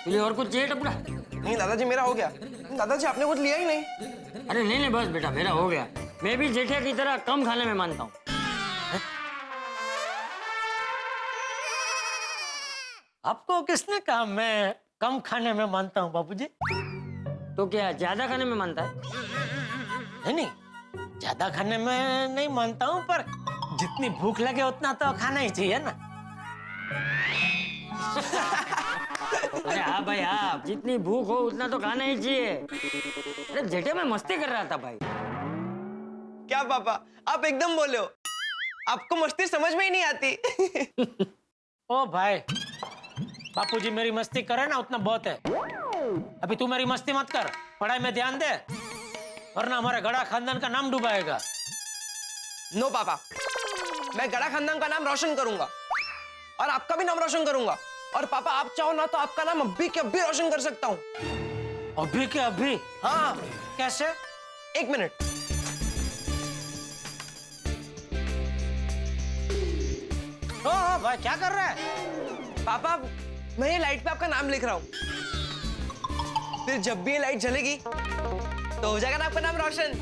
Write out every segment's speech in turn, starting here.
तुझे और कुछ चाहिए टपरा? नहीं दादाजी, मेरा हो गया। दादाजी आपने कुछ लिया ही नहीं। अरे नहीं नहीं बस बेटा, मेरा हो गया। मैं भी जेठिया की तरह कम खाने में मानता हूँ। आपको किसने कहा मैं कम खाने में मानता हूँ बापूजी? तो क्या ज्यादा खाने में मानता है? नहीं, ज्यादा खाने में नहीं मानता हूँ, पर जितनी भूख लगे उतना तो खाना ही चाहिए ना। अरे हाँ भाई हाँ, जितनी भूख हो उतना तो खाना ही चाहिए। अरे जेठिया मैं मस्ती कर रहा था भाई। क्या पापा, आप एकदम बोले हो। आपको मस्ती समझ में ही नहीं आती। ओ भाई, बापूजी मेरी मस्ती करे ना उतना बहुत है। अभी तू मेरी मस्ती मत कर, पढ़ाई में ध्यान दे, वरना हमारे गड़ा खानदान का नाम डुबाएगा। नो पापा, मैं गड़ा खानदान का नाम रोशन करूंगा और आपका भी नाम रोशन करूंगा। और पापा आप चाहो ना तो आपका नाम अभी के अभी रोशन कर सकता हूँ। अभी के अभी? हाँ। कैसे? एक मिनट। ओ भाई क्या कर रहा है? पापा मैं ये लाइट पे आपका नाम लिख रहा हूँ, फिर जब भी ये लाइट जलेगी तो हो जाएगा ना आपका नाम रोशन।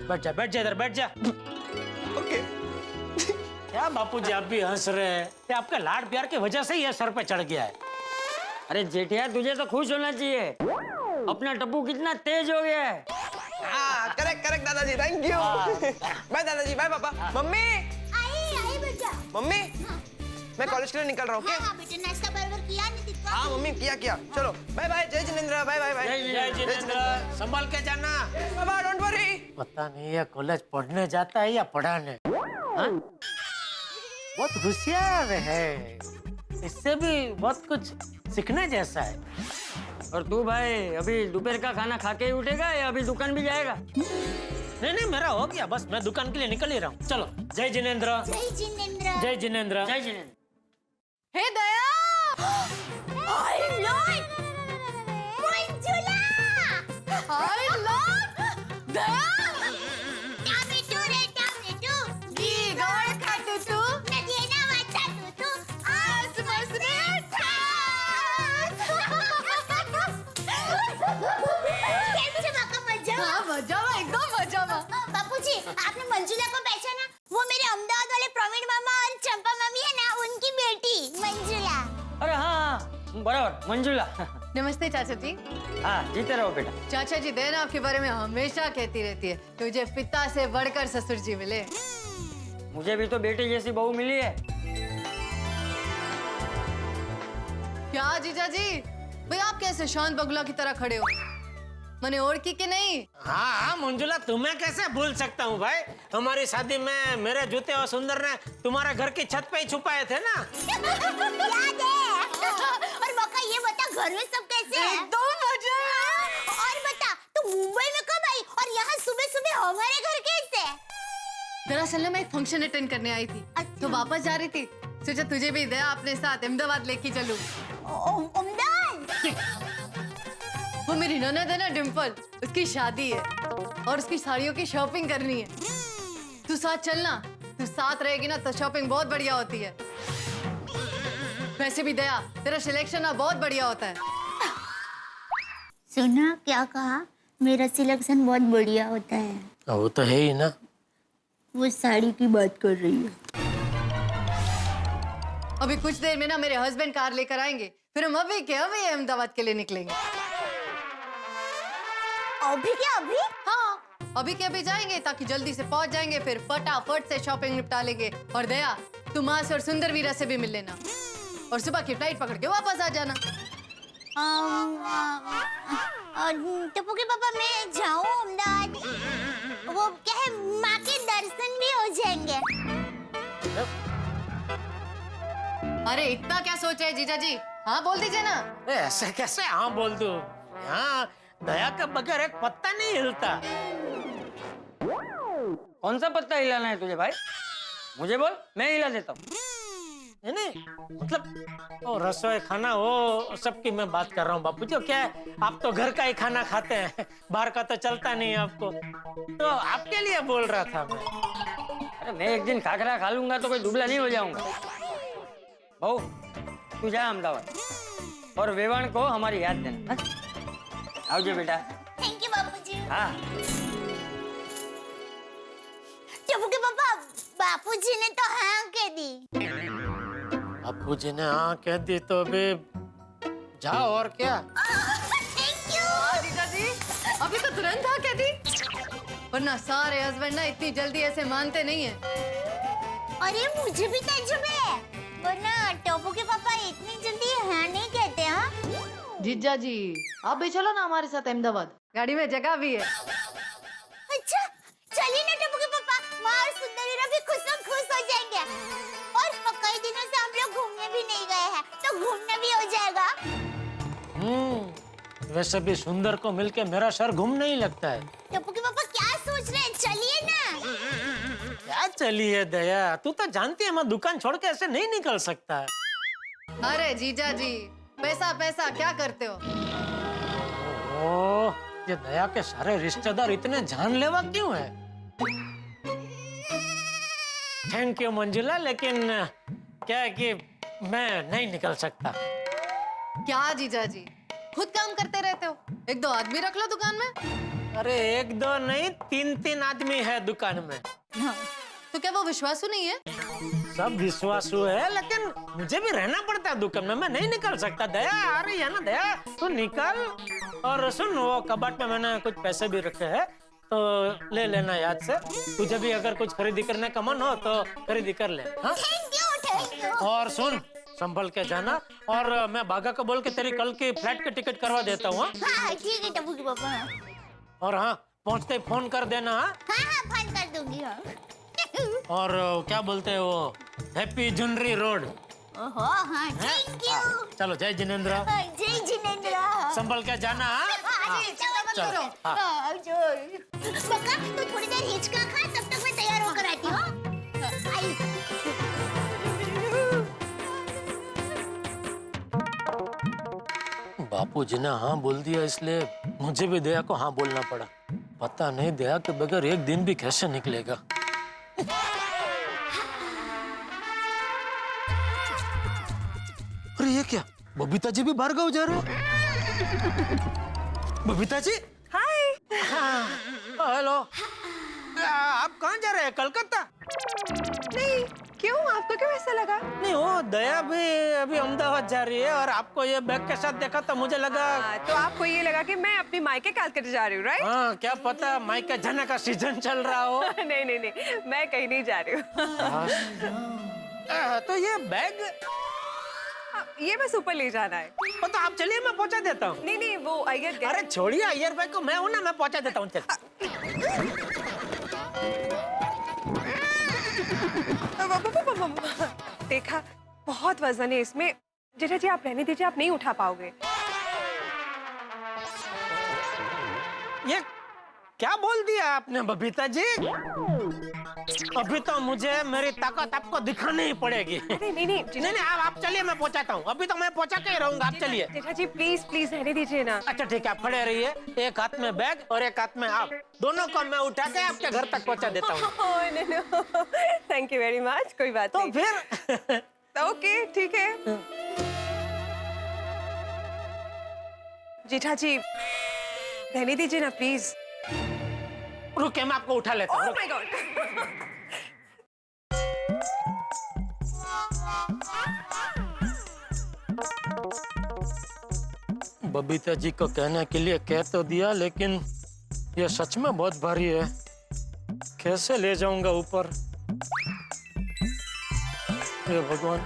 बैठ जा इधर, बैठ जा। ओके। क्या बापूजी आप भी हंस रहे हैं? ये आपके लाड प्यार की वजह से ये सर पे चढ़ गया है। अरे जेठिया तुझे तो खुश होना चाहिए, अपना टप्पू कितना तेज हो गया है। हाँ करेक्ट करेक्ट दादाजी, थैंक यू। बाय दादाजी, बाय पापा। मम्मी आई बेटा। मम्मी मैं कॉलेज के लिए निकल रहा हूँ। हाँ बेटे, नाश्ता बराबर किया नहीं थी? हाँ मम्मी किया। चलो बाय बाय, जय जिनेंद्र, बाय बाय बाय। जय जिनेंद्र, संभाल के जाना। पापा डोंट वरी। पता नहीं ये कॉलेज पढ़ने जाता है या पढ़ाने। हाँ? बहुत होशियार है, इससे भी बहुत कुछ सीखने जैसा है। और तू भाई अभी दोपहर का खाना खा के ही उठेगा या अभी दुकान भी जाएगा? नहीं मेरा हो गया, बस मैं दुकान के लिए निकल ही रहा हूँ। चलो जय जिनेंद्र। जय जिनेंद्र। जय जिनेंद्र। जय जिनेंद्र। हे दया! हाय लॉर्ड मंजुला! हाय लॉर्ड! दया! टमेटो रे टमेटो, गी गोड खातो तू, नदी नावाचा तू आज मस्त रे ठास! कैसे बाका मजा? हाँ मजामा, एकदम मजामा। बापूजी आपने मंजुला को पहचाना? वो मेरे अहमदाबाद वाले प्रवीण मामा और चंपा मम्मी है ना, उनकी बेटी मंजुला। अरे हाँ बराबर, मंजुला। नमस्ते चाचा जी। हाँ जीते रहो बेटा। चाचा जी देना आपके बारे में हमेशा कहती रहती है, तुझे पिता से बढ़कर ससुर जी मिले। मुझे भी तो बेटे जैसी बहू मिली है। क्या जीजा जी, भाई आप कैसे शांत बगुला की तरह खड़े हो? मैंने और की कि नहीं? हाँ मंजुला, तुम्हें कैसे भूल सकता हूँ भाई? हमारी शादी में मेरे जूते और सुंदर ने तुम्हारे घर की छत पे ही छुपाए थे ना। याद है। और बका ये बता, घर में सब कैसे हैं? एकदम मजा है। और बता तू मुंबई में कब आई और यहाँ सुबह सुबह हमारे घर कैसे? दरअसल मैं एक फंक्शन अटेंड करने आई थी, तो वापस जा रही थी, सोचा तुझे भी दया अपने साथ अहमदाबाद लेके चलूं। अहमदाबाद? वो मेरी ननद है ना डिम्पल, उसकी शादी है और उसकी साड़ियों की शॉपिंग करनी है। तू साथ चलना, तू साथ रहेगी ना तो शॉपिंग बहुत बढ़िया होती है। वैसे भी दया तेरा सिलेक्शन ना बहुत बढ़िया होता है। सुना क्या कहा? मेरा सिलेक्शन बहुत बढ़िया होता है। वो तो है ही ना। वो साड़ी की बात कर रही है। अभी कुछ देर में ना मेरे हस्बैंड कार लेकर आएंगे, फिर हम अभी के अभी अहमदाबाद के लिए निकलेंगे। अभी क्या अभी? हाँ अभी के अभी जाएंगे ताकि जल्दी से पहुंच जाएंगे, फिर फटाफट से शॉपिंग निपटा लेंगे। और दया तुम माँ से और सुंदर वीरा से भी मिल लेना और सुबह की फ्लाइट पकड़ के वापस आ जाना। टप्पू के पापा मैं जाऊँ अहमदाबाद? वो क्या है, माँ के दर्शन भी हो जाएंगे। अरे इतना क्या सोच रहे जीजा जी, हाँ बोल दीजिए ना। ऐसे कैसे हाँ बोल दूं? यहाँ दया के बगैर एक पत्ता नहीं हिलता। कौन सा पत्ता हिलाना है तुझे भाई? मुझे बोल, मैं हिला देता हूँ। नहीं मतलब वो रसोई खाना वो सबकी मैं बात कर रहा हूँ बापू जी। क्या है, आप तो घर का ही खाना खाते हैं, बाहर का तो चलता नहीं आपको, तो आपके लिए बोल रहा था मैं। अरे मैं एक दिन खाकरा खा लूंगा तो कोई दुबला नहीं हो जाऊंगा। बहू तू जा अहमदाबाद और वेवाण को हमारी याद देना। हाँ? आवजे बेटा। थैंक यू बापूजी। हाँ टप्पू के पापा, बापूजी ने तो हाँ कह दी। बापूजी ने हाँ कह दी तो अभी जाओ और क्या। Thank you. जीजा जी अभी तो तुरंत हाँ कह दी, वरना सारे हस्बैंड ना इतनी जल्दी ऐसे मानते नहीं है। अरे मुझे भी ताज्जुब है, वरना टप्पू के पापा इतनी जल्दी हाँ नहीं कहते। हाँ जीजा जी आप भी चलो ना हमारे साथ अहमदाबाद, गाड़ी में जगह भी है। अच्छा चलिए ना टप्पू के पापा, माँ और सुंदरी भी खुश हो जाएंगे। और कई दिनों से हम लोग घूमने भी नहीं गए हैं, तो घूमना भी हो जाएगा। वैसे भी सुंदर को मिलके मेरा सर घूमने ही लगता है। टप्पू के पापा क्या सोच रहे हैं, चलिए ना। क्या चलिए दया, तू तो जानती है मैं दुकान छोड़ के ऐसे नहीं निकल सकता है। अरे जीजा जी पैसा पैसा क्या करते हो। ओह, ये दया के सारे रिश्तेदार इतने जानलेवा क्यों है? थैंक यू मंजुला, लेकिन क्या है कि मैं नहीं निकल सकता। क्या जीजा जी खुद काम करते रहते हो, एक दो आदमी रख लो दुकान में। अरे एक दो नहीं, तीन आदमी है दुकान में। हाँ, तो क्या वो विश्वासु नहीं है? सब विश्वासु है, लेकिन मुझे भी रहना पड़ता है दुकान में, मैं नहीं निकल सकता। दया आ रही है ना, दया तू निकल। और सुन, वो कबाट में मैंने कुछ पैसे भी रखे हैं, तो ले लेना याद से। तुझे भी अगर कुछ खरीदी करने का मन हो तो खरीदी कर ले। हाँ? Thank you. और सुन, संभल के जाना, और मैं बागा को बोल के तेरी कल की फ्लाइट की टिकट करवा देता हूँ। हाँ ठीक है टप्पू के पापा। और हाँ, पहुँचते ही फोन कर देना। हाँ? हाँ फोन कर दूंगी। हाँ और क्या बोलते हैं वो, हैप्पी जुनरी रोड। ओहो हाँ थैंक यू। चलो जय जिनेंद्र। जय जिनेंद्र। संभल के जाना। हाँ? चलो, हाँ। बका तू थोड़ी देर हिचका खा, तब तक मैं तैयार होकर आती हूँ। आई। बापूजी ने हाँ बोल दिया, इसलिए मुझे भी दया को हाँ बोलना पड़ा। पता नहीं दया के बगैर एक दिन भी कैसे निकलेगा। अरे ये क्या, बबीता जी भी बाहर गाँव जा रहे हो? बबीता जी हाय। हेलो, आप कहाँ जा रहे हैं? कलकत्ता? नहीं, क्यों आपको क्यों ऐसा लगा? नहीं, वो दया भी अभी अहमदाबाद जा रही है, और आपको ये बैग के साथ देखा तो मुझे लगा। तो आपको ये लगा कि मैं अपनी मायके कलकत्ता जा रही हूँ, राइट? हाँ, क्या पता माइका जाने का सीजन चल रहा हो। नहीं नहीं नहीं, मैं कहीं नहीं जा रही हूँ। तो ये बैग ये बस ऊपर ले जाना है। तो आप चलिए, मैं पहुंचा देता हूँ। नहीं नहीं, वो अय्यर गए। अरे छोड़िए अय्यर भाई को, मैं हूँ ना, मैं पहुंचा देता हूँ। चल। देखा, बहुत वजन है इसमें। जेठा जी आप रहने दीजिए, आप नहीं उठा पाओगे। ये क्या बोल दिया आपने बबीता जी? अभी तो मुझे मेरी ताकत आपको दिखानी ही पड़ेगी। अरे नहीं नहीं नहीं नहीं, आप चलिए, मैं पहुंचाता हूँ। अभी तो मैं पहुंचा के ही रहूंगा, आप चलिए। जेठा जी प्लीज प्लीज रहने दीजिए ना। अच्छा ठीक है, आप खड़े रहिए। एक हाथ में बैग और एक हाथ में आप, दोनों को मैं उठा के आपके घर तक पहुंचा देता हूँ। Thank you very much. कोई बात तो नहीं। फिर ओके ठीक है। जेठा जी रहने दीजिए ना प्लीज। रुके, मैं आपको उठा लेता हूँ। Oh my god. Babita ji को कहने के लिए कह तो दिया, लेकिन ये सच में बहुत भारी है। कैसे ले जाऊंगा ऊपर? हे भगवान,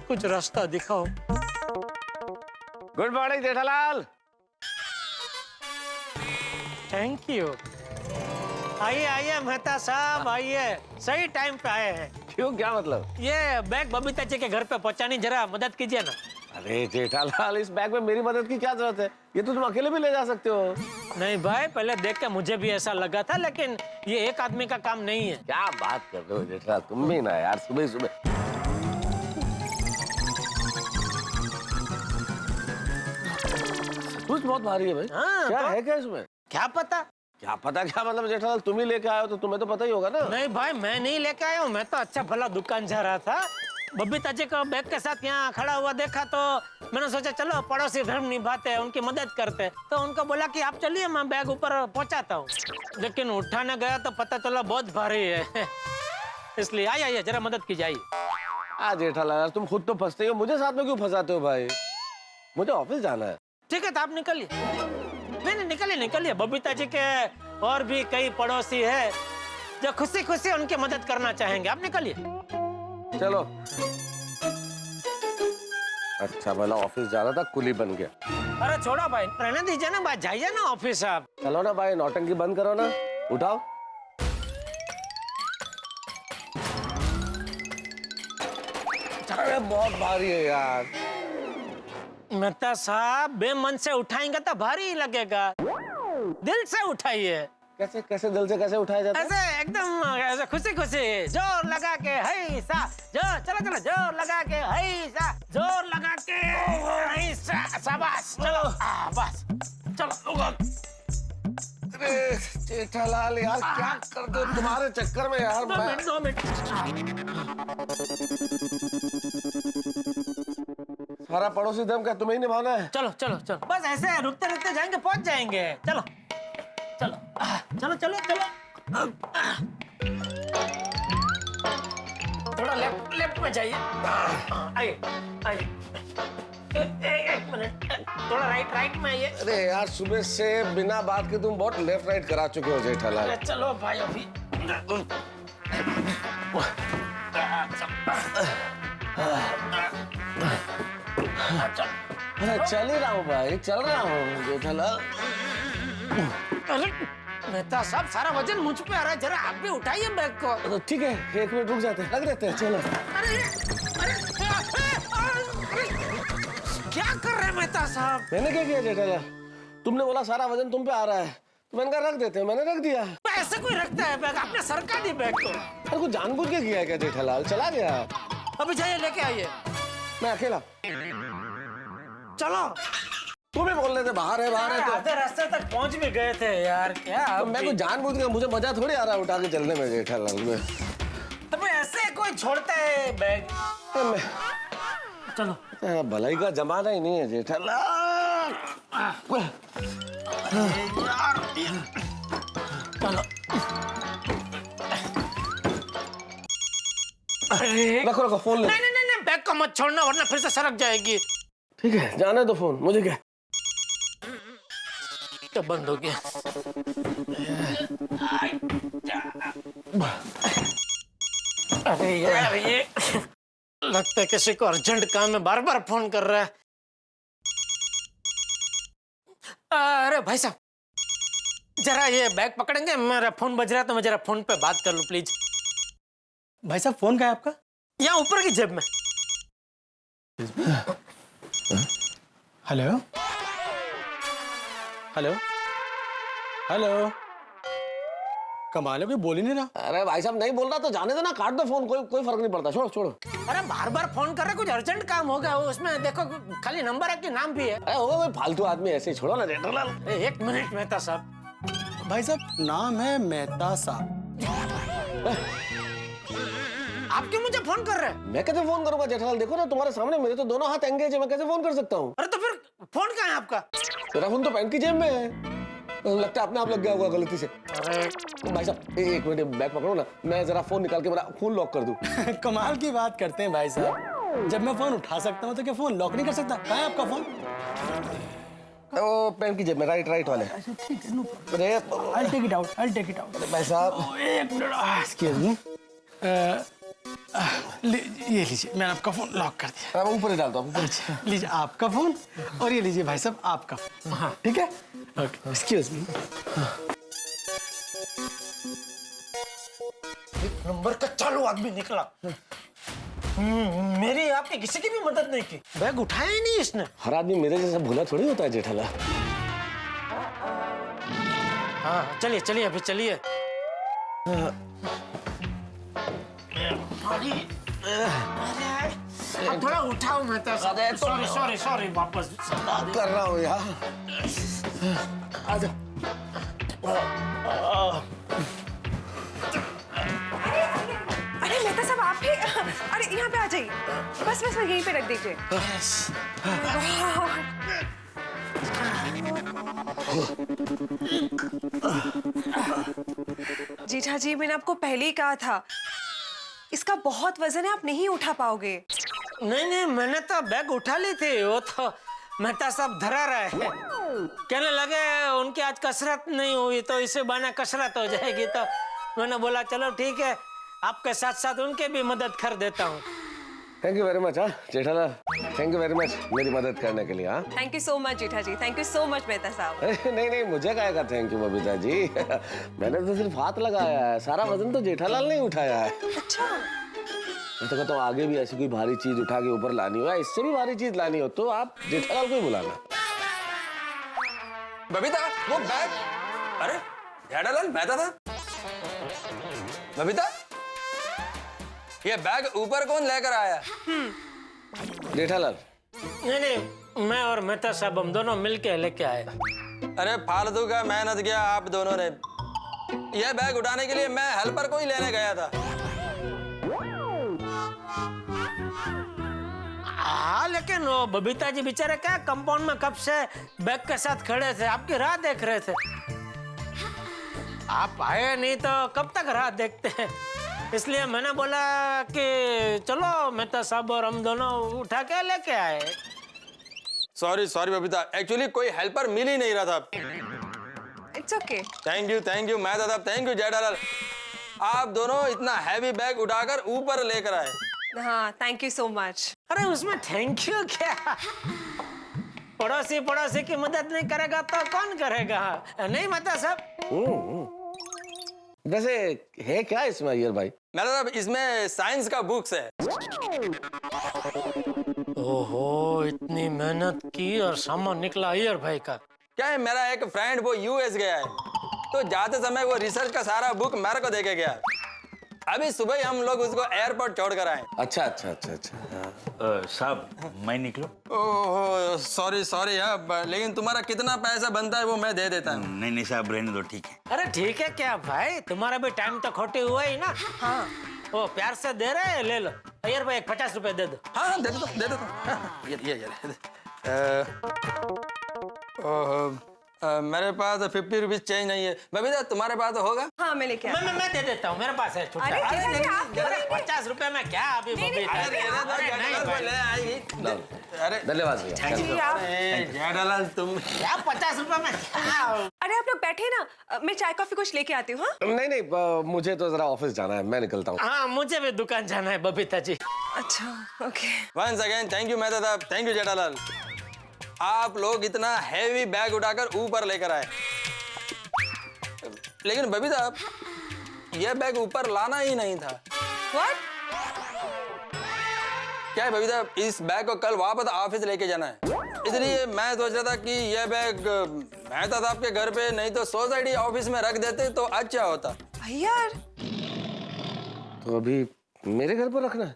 कुछ रास्ता दिखाओ। Good morning Jethalal. Thank you. आइए आइए मेहता साहब, आइए। सही टाइम पे आए हैं। क्यों, क्या मतलब? ये बैग बबीता जी के घर पे पहुंचानी, जरा मदद कीजिए ना। अरे जेठालाल, इस बैग में मेरी मदद की क्या जरूरत है? ये तो तुम अकेले भी ले जा सकते हो। नहीं भाई, पहले देख के मुझे भी ऐसा लगा था, लेकिन ये एक आदमी का काम नहीं है। क्या बात कर रहे हो जेठालाल, तुम भी ना यार, सुबह सुबह। कुछ बहुत भारी है भाई। हाँ, क्या तो? है क्या इसमें? क्या पता? क्या पता क्या मतलब जेठालाल, तुम ही लेके आए हो तो तुम्हें तो पता ही होगा ना। नहीं भाई, मैं नहीं लेके आया हूँ, मैं तो अच्छा भला दुकान जा रहा था, बबीता जी को बैग के साथ यहाँ खड़ा हुआ देखा तो मैंने सोचा चलो पड़ोसी धर्म निभाते हैं, उनकी मदद करते हैं। तो उनको बोला कि आप चलिए, मैं बैग ऊपर पहुंचाता हूँ। लेकिन उठाने गया तो पता चला बहुत भारी है। इसलिए आइए जरा मदद की जाइए। जेठालाल तुम खुद तो फंसते हो, मुझे साथ में क्यों फंसाते हो भाई? मुझे ऑफिस जाना है। ठीक है तो आप निकलिए। नहीं निकलिए। बबीता जी के और भी कई पड़ोसी है जो खुशी खुशी उनकी मदद करना चाहेंगे, आप निकलिए। चलो। अच्छा भला ऑफिस जाना था, कुली बन गया। अरे छोड़ो भाई, रहने दीजिए ना भाई, जाइए ना ऑफिस आप। चलो ना भाई, नौटंकी बंद करो ना, उठाओ। अरे बहुत भारी है यार। मेहता साहब, बेमन से उठाएंगे तो भारी ही लगेगा, दिल से उठाइए। कैसे दिल से कैसे उठाया जाता है? ऐसे एकदम ऐसे खुशी खुशी जोर लगा के है सा, चलो जोर लगा के है सा, जोर लगा के है सा, शाबाश। चलो बस चलो। अरे जेठालाल यार क्या कर दो तुम्हारे चक्कर में यार। 2 मिनट। सारा पड़ोसी धर्म क्या तुम्हें ही निभाना है? चलो बस ऐसे रुकते जाएंगे, पहुंच जाएंगे। चलो। थोड़ा लेफ्ट में जाइए। आइए। एक मिनट, थोड़ा राइट में आइए। अरे यार सुबह से बिना बात के तुम बहुत लेफ्ट राइट करा चुके हो जेठालाल। चलो भाई अभी। अरे चल ही रहा हूँ भाई, चल रहा हूँ जेठालाल। अरे मेहता साहब, सारा वजन मुझ पे आ रहा है, जरा आप भी उठाइए बैग को। तो ठीक है, 1 मिनट रुक जाते हैं, लग देते हैं। चलो। अरे क्या कर रहे हैं मेहता साहब? मैंने क्या किया जेठालाल? तुमने बोला सारा वजन तुम पे आ रहा है, तो मैंने कहा रख देते हैं, मैंने रख दिया। ऐसे कोई रखता है बैग? आपने सरका दी बैग को। अरे कुछ जानबूझ के किया है क्या जेठालाल? चला गया। अभी जाइए लेके आइए। मैं अकेला। चलो। तुम भी बोल रहे थे बाहर है तो आधे रास्ते तक पहुंच भी गए थे यार। क्या तो मैं कुछ जानबूझ के, मुझे मजा थोड़ी आ रहा है उठा के चलने में जेठालाल में। तो ऐसे कोई छोड़ता है बैग? चलो। भलाई का जमाना ही नहीं है जेठालाल। चलो। अरे रखो फोन ले। नहीं, बैग को मत छोड़ना वरना फिर से सरक जाएगी। ठीक है, जाने दो फोन, मुझे क्या। तो बंद हो गया। अरे यार ये लगता है किसी को अर्जेंट काम में बार बार फोन कर रहा है। अरे भाई साहब, जरा ये बैग पकड़ेंगे? मेरा फोन बज रहा है तो मैं जरा फोन पे बात कर लूं प्लीज। भाई साहब फोन कहाँ है आपका? यहाँ ऊपर की जेब में। हेलो हेलो हेलो, कमाल है, कोई बोल ही नहीं रहा। अरे भाई साहब नहीं बोल रहा तो जाने दो ना, काट दो फोन, कोई फर्क नहीं पड़ता। छोड़ो। अरे बार बार फोन कर रहे, कुछ अर्जेंट काम होगा उसमें। देखो खाली नंबर है कि नाम भी है? अरे होगा कोई फालतू आदमी, ऐसे ही छोड़ो ना जेठालाल। 1 मिनट मेहता साहब। भाई साहब नाम है मेहता साहब। आप क्यों मुझे फोन कर रहे हैं? मैं कैसे फोन करूंगा जेठालाल? देखो ना तुम्हारे सामने, मेरे तो दोनों हाथ एंगेज है, मैं कैसे फोन कर सकता हूँ? अरे तो फिर फोन कहाँ है आपका? तेरा फोन तो पैंट की जेब में है, लगता है अपने आप लग गया होगा गलती से। अरे भाई साहब 1 मिनट बैग पकड़ो ना, मैं जरा फोन निकाल के मेरा फोन लॉक कर दूं। कमाल की बात करते हैं भाई साहब, जब मैं फोन उठा सकता हूँ तो क्या फोन लॉक नहीं कर सकता? कहाँ है आपका फोन? वो पैंट की जेब में, राइट वाले। ठीक है, नो अरे I'll take it out. I'll take it out. भाई साहब एक मिनट, एक्सक्यूज मी। ये लीजिए, मैंने आपका फोन लॉक कर दिया। मैं ऊपर ही डालता हूँ। अच्छा, लीजिए आपका फोन और ये लीजिए भाई साहब आपका फोन। हाँ ठीक है, ओके, एक्सक्यूज मी। नंबर का चालू आदमी निकला। मेरी आपने किसी की भी मदद नहीं की, बैग उठाया ही नहीं इसने। हर आदमी मेरे जैसा भोला थोड़ी होता है जेठालाल। हाँ चलिए अभी चलिए। अब थोड़ा उठाओ मेहता साहब। सॉरी वापस कर रहा हूँ यार। आजा। अरे मेहता साहब आप ही, अरे यहाँ पे आ जाइए। बस बस यहीं पे रख दीजिए। जीठा जी, मैंने आपको पहले ही कहा था, इसका बहुत वजन है, आप नहीं उठा पाओगे। नहीं, मैंने तो बैग उठा ली थी, वो तो मेहता साहब धरा रहे हैं। कहने लगे उनकी आज कसरत नहीं हुई तो इसे बहाने कसरत हो जाएगी, तो मैंने बोला चलो ठीक है, आपके साथ साथ उनके भी मदद कर देता हूँ। Thank you very much. हाँ Jethalal, thank you very much मेरी मदद करने के लिए। हाँ thank you so much Jetha ji, thank you so much Mehta साहब। नहीं, मुझे क्या का थैंक यू बबीता जी। मैंने तो सिर्फ हाथ लगाया है, सारा वजन तो जेठालाल ने उठाया है। अच्छा, मैं तो कहता हूँ आगे भी ऐसी कोई भारी चीज उठा के ऊपर लानी हो, इससे भी भारी चीज लानी हो तो आप जेठालाल को ही बुलाना। बबीता वो बैग, अरे जेठालाल मेहता था। बबीता ये बैग ऊपर कौन लेकर आया? जेठालाल नहीं, मैं और मेहता साहब हम दोनों मिलके लेके आए। अरे फालतू का मेहनत किया आप दोनों ने। यह बैग उठाने के लिए मैं हेल्पर को ही लेने गया था। हाँ, लेकिन वो बबीता जी बेचारे क्या कंपाउंड में कब से बैग के साथ खड़े थे, आपकी राह देख रहे थे। आप आए नहीं तो कब तक राह देखते हैं, इसलिए मैंने बोला कि चलो मेहता साहब और हम दोनों उठा के लेके आए। सॉरी बबीता, एक्चुअली कोई हेल्पर मिल ही नहीं रहा था। It's okay. Thank you Mehta साहब, थैंक यू जेठालाल, आप दोनों इतना हैवी बैग उठाकर ऊपर लेकर आए। हाँ, थैंक यू सो मच। अरे उसमें थैंक यू क्या, पड़ोसी की मदद नहीं करेगा तो कौन करेगा, नहीं मेहता साहब? वैसे है क्या इसमें अय्यर भाई? मेहता साहब इसमें साइंस का बुक्स है। ओहो, इतनी मेहनत की और सामान निकला अय्यर भाई का। क्या है, मेरा एक फ्रेंड वो यूएस गया है, तो जाते समय वो रिसर्च का सारा बुक मेरे को देके गया। अभी सुबह ही हम लोग उसको एयरपोर्ट छोड़ कर आए। अच्छा। साहब मैं निकलूं? ओहो सॉरी यार, लेकिन तुम्हारा कितना पैसा बनता है वो मैं दे देता हूँ। नहीं साहब रहने दो, ठीक है। अरे ठीक है क्या भाई, तुम्हारा भी टाइम तो खोटे हुआ ही ना। हाँ, वो प्यार से दे रहे हैं, ले लो। अय्यर भाई 50 रुपए दे दो। हाँ दे दो। ओहो, मेरे पास 50 रुपीज चेंज नहीं है। बबीता तुम्हारे पास तो होगा? हाँ, मैं लेके आती हूँ। मैं दे देता हूँ, मेरे पास है छुट्टा। अरे जीठा जी, आप क्यों नहीं? 50 रुपए में क्या अभी बबीता? अरे धन्यवाद भैया। जी, आप जेठालाल तुम क्या 50 रुपए में क्या? अरे आप लोग बैठे ना, मैं चाय कॉफी कुछ लेके आती हूँ। हाँ, नहीं, मुझे तो जरा ऑफिस जाना है, मैं निकलता हूँ। हाँ, मुझे भी दुकान जाना है बबीता जी। अच्छा, okay. Once again thank you Mehta साहब, थैंक यू जेठालाल, आप लोग इतना हैवी बैग उठाकर ऊपर लेकर आए। लेकिन बबीता यह बैग ऊपर लाना ही नहीं था। What? क्या है बबीता, इस बैग को कल वापस ऑफिस लेके जाना है, इसलिए मैं सोच रहा था कि यह बैग मेहता साहब के घर पे नहीं तो सोसाइटी ऑफिस में रख देते तो अच्छा होता। यार, तो अभी मेरे घर पर रखना है?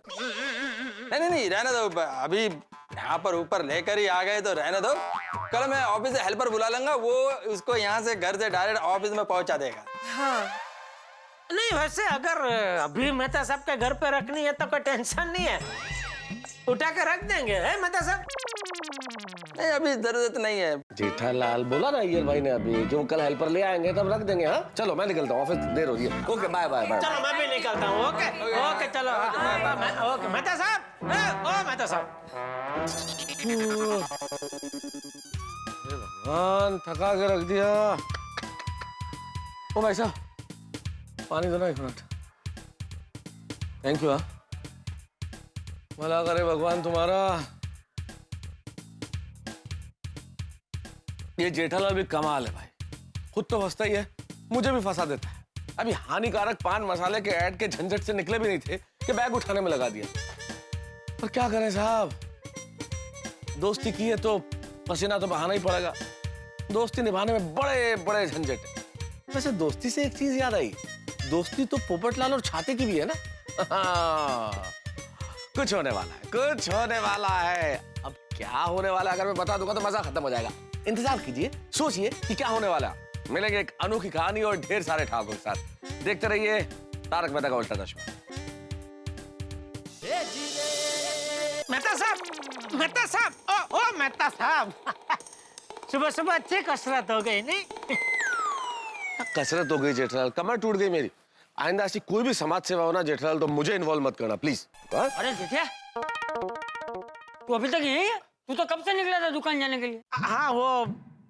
नहीं रहने दो, अभी यहाँ पर ऊपर लेकर ही आ गए तो रहने दो। कल मैं ऑफिस से हेल्पर बुला लूंगा, वो उसको यहाँ से घर से डायरेक्ट ऑफिस में पहुँचा देगा। हाँ, नहीं वैसे अगर अभी मेहता साहब के घर पे रखनी है तो कोई टेंशन नहीं है, उठा के रख देंगे, है मेहता साहब? नहीं अभी जरूरत नहीं है। जेठालाल बोला ना अय्यर भाई ने अभी कि वो कल हेल्पर ले आएंगे तब रख देंगे। हाँ चलो मैं निकलता हूँ, ऑफिस देर हो रही है। Okay bye. चलो मैं भी निकलता हूँ। ओके चलो। ओके मेहता साहब, ओ मेहता साहब। भगवान थका के रख दिया। ओ भाई साहब पानी दो ना 1 मिनट। Thank you. भला करे भगवान तुम्हारा। ये जेठालाल भी कमाल है भाई, खुद तो फंसता ही है, मुझे भी फंसा देता है। अभी हानिकारक पान मसाले के ऐड के झंझट से निकले भी नहीं थे कि बैग उठाने में लगा दिया। पर क्या करें साहब, दोस्ती की है तो पसीना तो बहाना ही पड़ेगा। दोस्ती निभाने में बड़े बड़े झंझट है। वैसे दोस्ती से एक चीज याद आई, दोस्ती तो पोपटलाल और छाते की भी है ना। कुछ होने वाला है। अब क्या होने वाला है अगर मैं बता दूंगा तो मजा खत्म हो जाएगा। इंतजार कीजिए, सोचिए कि क्या होने वाला है। मिलेंगे एक अनोखी कहानी और ढेर सारे ठाकुर के साथ। देखते रहिए तारक मेहता का उल्टा चश्मा। मेहता साहब, ओ मेहता साहब। सुबह सुबह अच्छी कसरत हो गई नहीं? कसरत हो गई जेठालाल, कमर टूट गई मेरी। आइंदा ऐसी कोई भी समाज सेवा हो ना जेठालाल तो मुझे इन्वॉल्व मत करना प्लीज। अरे जेठिया, तू अभी तक यही है? तू तो कब से निकला था दुकान जाने के लिए? हाँ, वो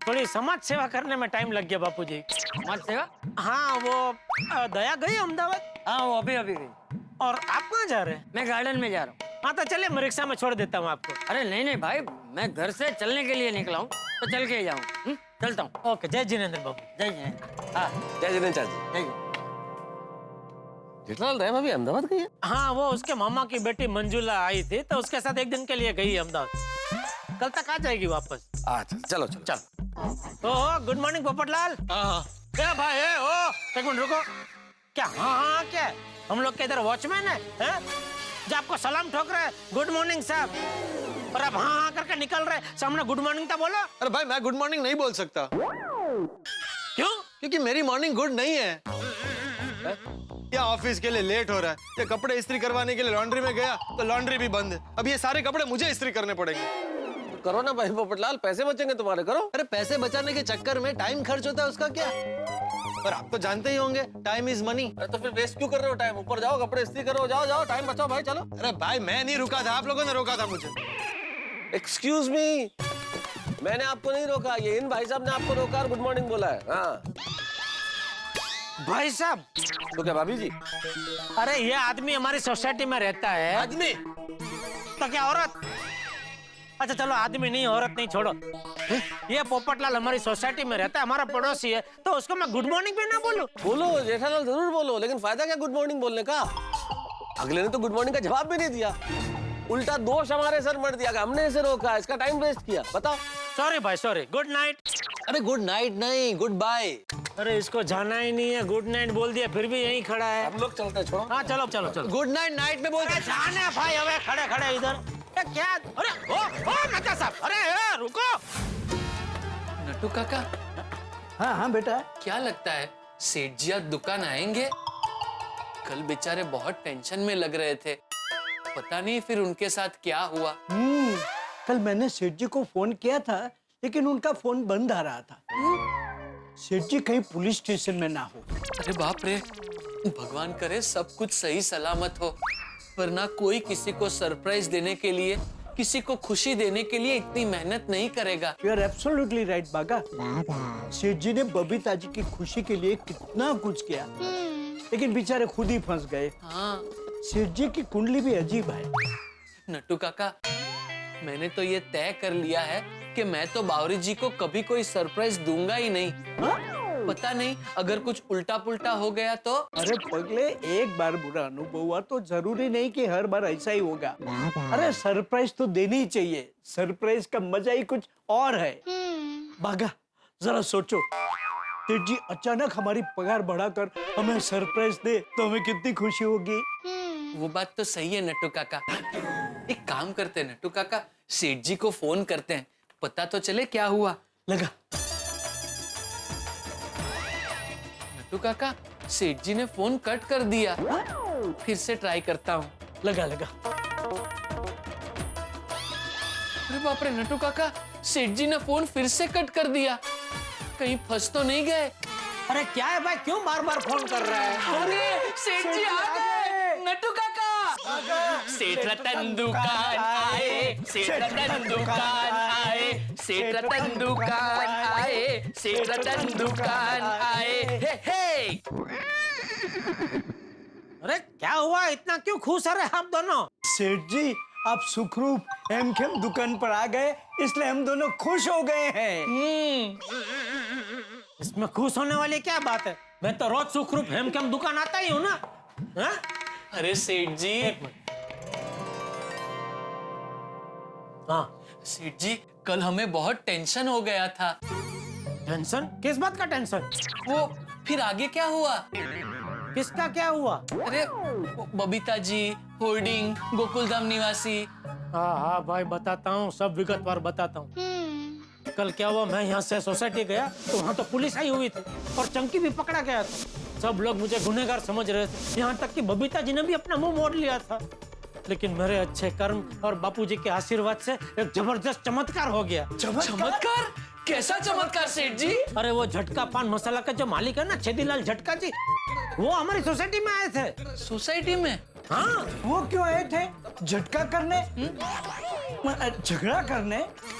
थोड़ी समाज सेवा करने में टाइम लग गया बापूजी। समाज सेवा? हाँ, वो दया गई अहमदाबाद। हाँ, वो अभी गई। और आप कहाँ जा रहे हैं? मैं गार्डन में जा रहा हूँ। हाँ तो चलिए, मैं रिक्शा में छोड़ देता हूँ आपको। अरे नहीं भाई, मैं घर से चलने के लिए निकला हूँ तो चल के ही जाऊँ। चलता हूँ। ओके, जय जिनेंद्र बाबू। जय जिनेंद्र। हाँ, जय जिनेंद्र चाची। जय जेठालाल रहे भाभी अहमदाबाद गई है? हाँ, वो उसके मामा की बेटी मंजुला आई थी तो उसके साथ एक दिन के लिए गई अहमदाबाद। कल तक आ जाएगी वापस। अच्छा चलो चलो चल। ओह, गुड मॉर्निंग पोपटलाल। क्या भाई है? ओ, एक मिनट रुको। क्या? हाँ, क्या है? हम लोग के इधर वॉचमैन है, जो आपको सलाम ठोक रहे हैं, गुड मॉर्निंग साहब, और अब हाँ करके निकल रहे, सामने गुड मॉर्निंग तो बोलो। अरे भाई, मैं गुड मॉर्निंग नहीं बोल सकता। क्यों? क्योंकि मेरी मॉर्निंग गुड नहीं है। या ऑफिस के लिए लेट हो रहा है, या कपड़े इस्त्री करवाने के लिए लॉन्ड्री में गया तो लॉन्ड्री भी बंद है। अब ये सारे कपड़े मुझे इस्त्री करने पड़ेंगे। करो ना भाई पोपटलाल, पैसे बचेंगे तुम्हारे, करो। अरे पैसे बचाने के चक्कर में टाइम खर्च होता है, उसका क्या? और आप तो जानते ही होंगे, टाइम इज मनी। अरे तो फिर वेस्ट क्यों कर रहे हो टाइम? ऊपर जाओ, कपड़े इस्त्री करो, जाओ जाओ, टाइम बचाओ भाई, चलो। अरे भाई, मैं नहीं रुका था, आप लोगों ने रोका था मुझे। एक्सक्यूज मी, मैंने आपको नहीं रोका, ये इन भाई साहब ने आपको रोका और गुड मॉर्निंग बोला है। हाँ भाई साहब। तो क्या भाभी जी? अरे ये आदमी हमारी सोसाइटी में रहता है। आदमी? तो क्या औरत? अच्छा चलो, आदमी नहीं, औरत नहीं, छोड़ो। ये पोपटलाल हमारी सोसाइटी में रहता है, हमारा पड़ोसी है, तो उसको मैं गुड मॉर्निंग भी ना बोलूं? बोलो जेठालाल, जरूर बोलो, लेकिन फायदा क्या गुड मॉर्निंग बोलने का? अगले ने तो गुड मॉर्निंग का जवाब भी नहीं दिया, उल्टा दोष हमारे सर मर दिया कि हमने इसे रोका, इसका टाइम वेस्ट किया। बताओ। सॉरी भाई, सॉरी। Good night. अरे गुड नाइट नहीं, गुड बाय। अरे इसको जाना ही नहीं है, गुड नाइट बोल दिया, फिर भी यहीं खड़ा है। हम लोग चलते हैं, छोड़ो। हाँ चलो चलो चलो। गुड नाइट नाइट में बोल। जाने भाई, अबे खड़े खड़े इधर क्या? अरे ओ मेहता साहब, अरे रुको। नट्टू काका। हाँ हाँ बेटा। क्या लगता है सेठ जी आज दुकान आएंगे? कल बेचारे बहुत टेंशन में लग रहे थे, पता नहीं फिर उनके साथ क्या हुआ। कल मैंने सेठ जी को फोन किया था, लेकिन उनका फोन बंद आ रहा था। सेठ जी कहीं पुलिस स्टेशन में ना हो। अरे बाप रे, भगवान करे सब कुछ सही सलामत हो, वरना कोई किसी को सरप्राइज देने के लिए, किसी को खुशी देने के लिए इतनी मेहनत नहीं करेगा। You are absolutely right, बागा। सेठ जी ने बबीता जी की खुशी के लिए कितना कुछ किया, लेकिन बेचारे खुद ही फंस गए। हाँ। सेठ जी की कुंडली भी अजीब है। नट्टू काका, मैंने तो ये तय कर लिया है कि मैं तो बावरी जी को कभी कोई सरप्राइज दूंगा ही नहीं। पता नहीं अगर कुछ उल्टा पुल्टा हो गया तो। अरे पगले, एक बार बुरा अनुभव हुआ तो जरूरी नहीं कि हर बार ऐसा ही होगा। अरे सरप्राइज तो देनी ही चाहिए, सरप्राइज का मजा ही कुछ और है। बागा, जरा सोचो, सेठ जी अचानक हमारी पगार बढ़ाकर हमें सरप्राइज दे तो हमें कितनी खुशी होगी। वो बात तो सही है नट्टू काका। एक काम करते हैं नट्टू काका, सेठ जी को फोन करते हैं, पता तो चले क्या हुआ। लगा। नट्टू काका, सेठ जी ने फोन कट कर दिया, फिर से ट्राई करता हूँ। लगा लगा। अरे बाप रे नट्टू काका, सेठ जी ने फोन फिर से कट कर दिया, कहीं फंस तो नहीं गए? अरे क्या है भाई, क्यों बार बार फोन कर रहा है? अरे सेठ जी आ गए। नट्टू काका, सेठ रतन दुकान आए, सेठ रतन दुकान आए, सेठ रतन दुकान आए, सेठ रतन दुकान आए। हे हे। अरे क्या हुआ, इतना क्यों खुश है आप दोनों? सेठ जी, आप सुखरूप हेमखेम दुकान पर आ गए, इसलिए हम दोनों खुश हो गए हैं। इसमें खुश होने वाली क्या बात है? मैं तो रोज सुखरूप हेमखेम दुकान आता ही हूँ ना। हा? अरे सेठ जी, हाँ सेठ जी, कल हमें बहुत टेंशन हो गया था। टेंशन? किस बात का टेंशन? वो फिर आगे क्या हुआ? किसका क्या हुआ? अरे बबीता जी, होर्डिंग, गोकुलधाम निवासी। हाँ हाँ भाई, बताता हूँ, सब विगतवार बताता हूँ। कल क्या हुआ, मैं यहाँ से सोसाइटी गया तो वहाँ तो पुलिस आई हुई थी और चंकी भी पकड़ा गया था। सब लोग मुझे गुनहगार समझ रहे थे, यहाँ तक कि बबीता जी ने भी अपना मुंह मोड़ लिया था। लेकिन मेरे अच्छे कर्म और बापूजी के आशीर्वाद से एक जबरदस्त चमत्कार हो गया। चमत्कार? कैसा चमत्कार सेठ जी? अरे वो झटका पान मसाला का जो मालिक है ना, छेदीलाल झटका जी, वो हमारी सोसाइटी में आए थे। सोसाइटी में? हाँ। वो क्यों आए थे? झटका करने? झगड़ा करने?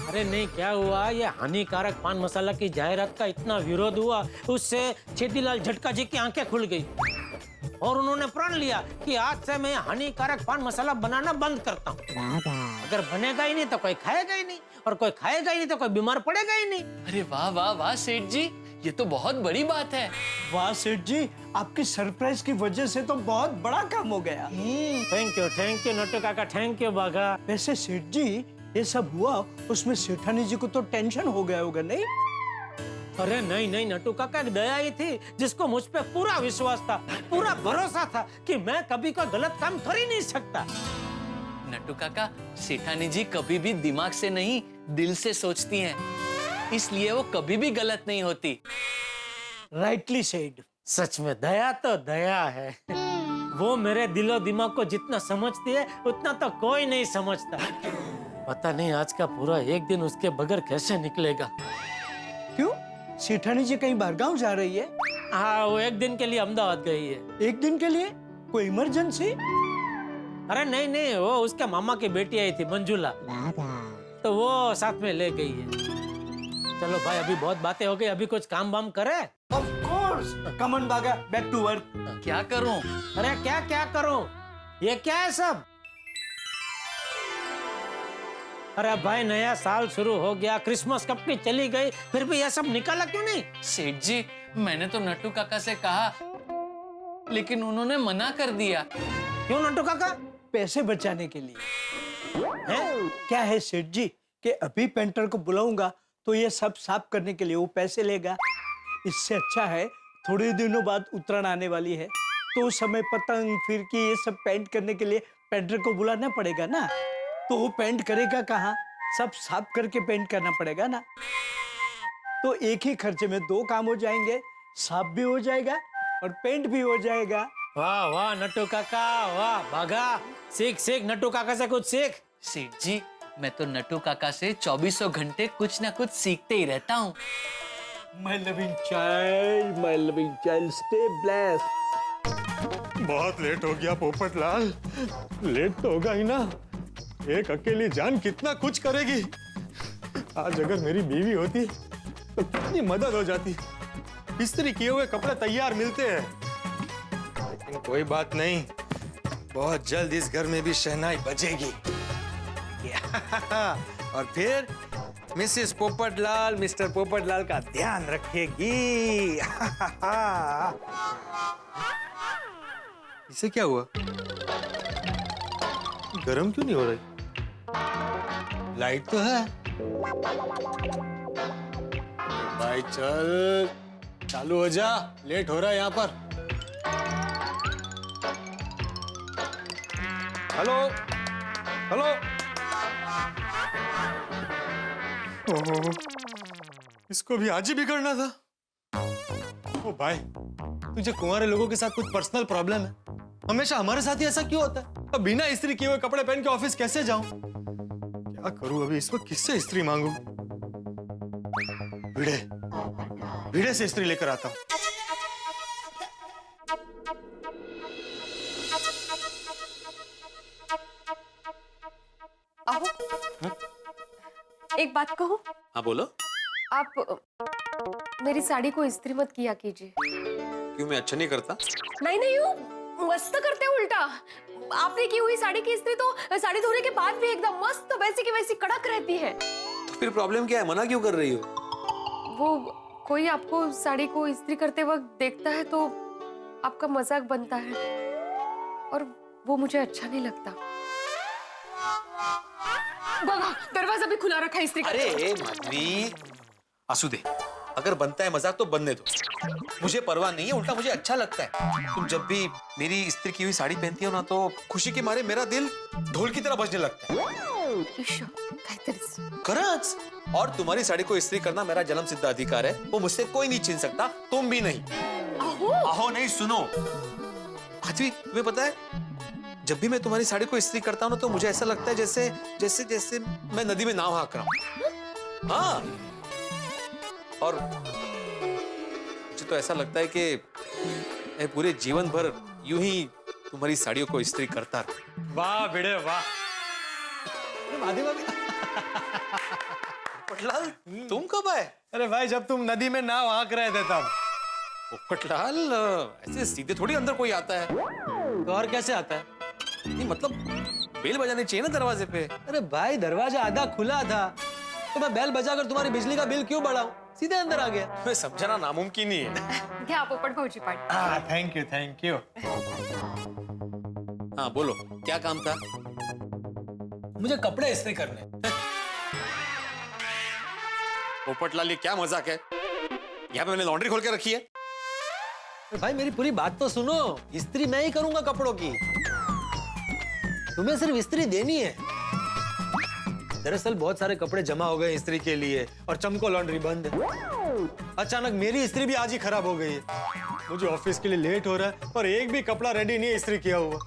अरे नहीं, क्या हुआ, ये हानिकारक पान मसाला की जाहिरात का इतना विरोध हुआ, उससे छेदीलाल झटका जी की आंखें खुल गई और उन्होंने प्रण लिया कि आज से मैं हानिकारक पान मसाला बनाना बंद करता हूँ। अगर बनेगा ही नहीं तो कोई खाएगा ही नहीं, और कोई खाएगा ही नहीं तो कोई बीमार पड़ेगा ही नहीं। अरे वाह वाह वाह सेठ जी, ये तो बहुत बड़ी बात है। वाह सेठ जी, आपकी सरप्राइज की वजह से तो बहुत बड़ा काम हो गया। थैंक यू नट्टू काका, थैंक यू बाघा। वैसे सेठ जी, ये सब हुआ उसमें सेठानी जी को तो टेंशन हो गया होगा नहीं? अरे नहीं नहीं नट्टू काका, एक दया ही थी जिसको मुझ पे पूरा विश्वास था, पूरा भरोसा था कि मैं कभी कोई गलत काम कर ही नहीं सकता। नट्टू काका, सेठानी जी कभी भी दिमाग से नहीं दिल से सोचती हैं, इसलिए वो कभी भी गलत नहीं होती। Rightly said. सच में दया तो दया है। वो मेरे दिलो दिमाग को जितना समझती है उतना तो कोई नहीं समझता। पता नहीं आज का पूरा एक दिन उसके बगैर कैसे निकलेगा। क्यों? सेठानी जी कहीं बाहर गाँव जा रही है? हाँ, वो एक दिन के लिए अहमदाबाद गई है। एक दिन के लिए? कोई इमरजेंसी? अरे नहीं नहीं, वो उसके मामा की बेटी आई थी मंजुला, तो वो साथ में ले गई है। चलो भाई, अभी बहुत बातें हो गई, अभी कुछ काम वाम करे। Of course, come on बागा, back to work। क्या करूं? अरे क्या करूं? ये क्या है सब? अरे भाई, नया साल शुरू हो गया, क्रिसमस कब की चली गई, फिर भी ये सब निकाला क्यों नहीं? सेठ जी, मैंने तो नट्टू काका से कहा, लेकिन उन्होंने मना कर दिया। क्यों नट्टू काका? पैसे बचाने के लिए। हैं? क्या है सेठ जी कि अभी पेंटर को बुलाऊंगा तो ये सब साफ करने के लिए वो पैसे लेगा। इससे अच्छा है, थोड़े दिनों बाद उत्तरायण आने वाली है, तो उस समय पतंग फिरकी ये सब पेंट करने के लिए पेंटर को बुलाना पड़ेगा ना। तो वो पेंट करेगा कहाँ? सब साफ करके पेंट करना पड़ेगा ना। तो एक ही खर्चे में दो काम हो जाएंगे, साफ भी हो जाएगा और पेंट भी हो जाएगा। वाह वाह नट्टू काका, वाह बाघा, सीख नट्टू काका से कुछ सीख। सेठ जी, मैं तो नट्टू काका से 24 घंटे कुछ ना कुछ सीखते ही रहता हूँ। My loving child, stay blessed। बहुत लेट हो गया पोपटलाल। लेट तो होगा ही ना, एक अकेली जान कितना कुछ करेगी। आज अगर मेरी बीवी होती तो कितनी मदद हो जाती। इस्त्री किए हुए कपड़े तैयार मिलते हैं। लेकिन कोई बात नहीं, बहुत जल्द इस घर में भी शहनाई बजेगी। और फिर मिसेस पोपटलाल मिस्टर पोपटलाल का ध्यान रखेगी। इसे क्या हुआ? गरम क्यों नहीं हो रही? लाइट तो है। भाई चल, चालू हो जा, लेट हो रहा है यहाँ पर। Hello hello. ओहो, इसको भी आज ही बिगड़ना था। ओ भाई, तुझे कुंवारे लोगों के साथ कुछ पर्सनल प्रॉब्लम है? हमेशा हमारे साथ ही ऐसा क्यों होता है? अब बिना इस्त्री किए हुए कपड़े पहन के ऑफिस कैसे जाऊं? क्या करूं अभी? इस वक्त किससे इस्त्री मांगू? भिड़े से इस्त्री लेकर आता हूं। आओ, एक बात कहूं? हाँ बोलो। आप मेरी साड़ी को इस्त्री मत किया कीजिए। क्यों, मैं अच्छा नहीं करता? नहीं नहीं, वो मस्त करते हो उल्टा। आपने की हुई साड़ी की इस्त्री तो साड़ी धोने के बाद भी एकदम मस्त, तो वैसी की वैसी कड़क रहती है। तो फिर प्रॉब्लम क्या है? मना क्यों कर रही हो? वो कोई आपको साड़ी को इस्त्री करते वक्त देखता है तो आपका मजाक बनता है, और वो मुझे अच्छा नहीं लगता। बाबा, दरवाजा भी खुला रखा है इस्त्री करते वक्त। अरे माधवी, आंसू दे। अगर बनता है मजाक तो बनने दो, मुझे परवाह नहीं है, उल्टा मुझे अच्छा लगता है। तुम जब भी मेरी इस्त्री की हुई साड़ी पहनती हो ना, तो खुशी के मारे मेरा दिल ढोल की तरह बजने लगता है। खरच। और तुम्हारी साड़ी को इस्त्री करना मेरा जन्म सिद्ध अधिकार है, वो मुझसे कोई नहीं छीन सकता, तुम भी नहीं। आहो नहीं, सुनो माधवी, तुम्हें पता है जब भी मैं तुम्हारी साड़ी को इस्त्री करता हूँ ना तो मुझे ऐसा लगता है जैसे जैसे जैसे मैं नदी में नाव हाँक रहा हूँ। हाँ, और मुझे तो ऐसा लगता है कि मैं पूरे जीवन भर यूं ही तुम्हारी साड़ियों को इस्त्री करता रहूं। वाह भिड़े वाह। पोपटलाल, तुम कब आए? अरे भाई जब तुम नदी में नाव हाँक रहे थे तब। पोपटलाल, ऐसे सीधे थोड़ी अंदर कोई आता है। तो और कैसे आता है? नहीं मतलब बेल बजानी चाहिए ना दरवाजे पे। अरे भाई दरवाजा आधा खुला था तो मैं बेल बजाकर तुम्हारी बिजली का बिल क्यों बढ़ाऊं? सीधे अंदर आ गया। मैं समझना नामुमकिन ही है। क्या पोपट भाजी party? Thank you thank you. हाँ बोलो, क्या काम था? मुझे कपड़े इस्त्री करने। पोपटलाल, ये क्या मजाक है? यहाँ पे मैंने लॉन्ड्री खोल के रखी है। भाई मेरी पूरी बात तो सुनो। इस्त्री मैं ही करूंगा कपड़ों की, तुम्हें सिर्फ इस्त्री देनी है। दरअसल बहुत सारे कपड़े जमा हो गए इस्त्री के लिए और चमको लॉन्ड्री बंद है। अचानक मेरी इस्त्री भी आज ही खराब हो गई है। मुझे ऑफिस के लिए लेट हो रहा है और एक भी कपड़ा रेडी नहीं है इस्त्री किया हुआ।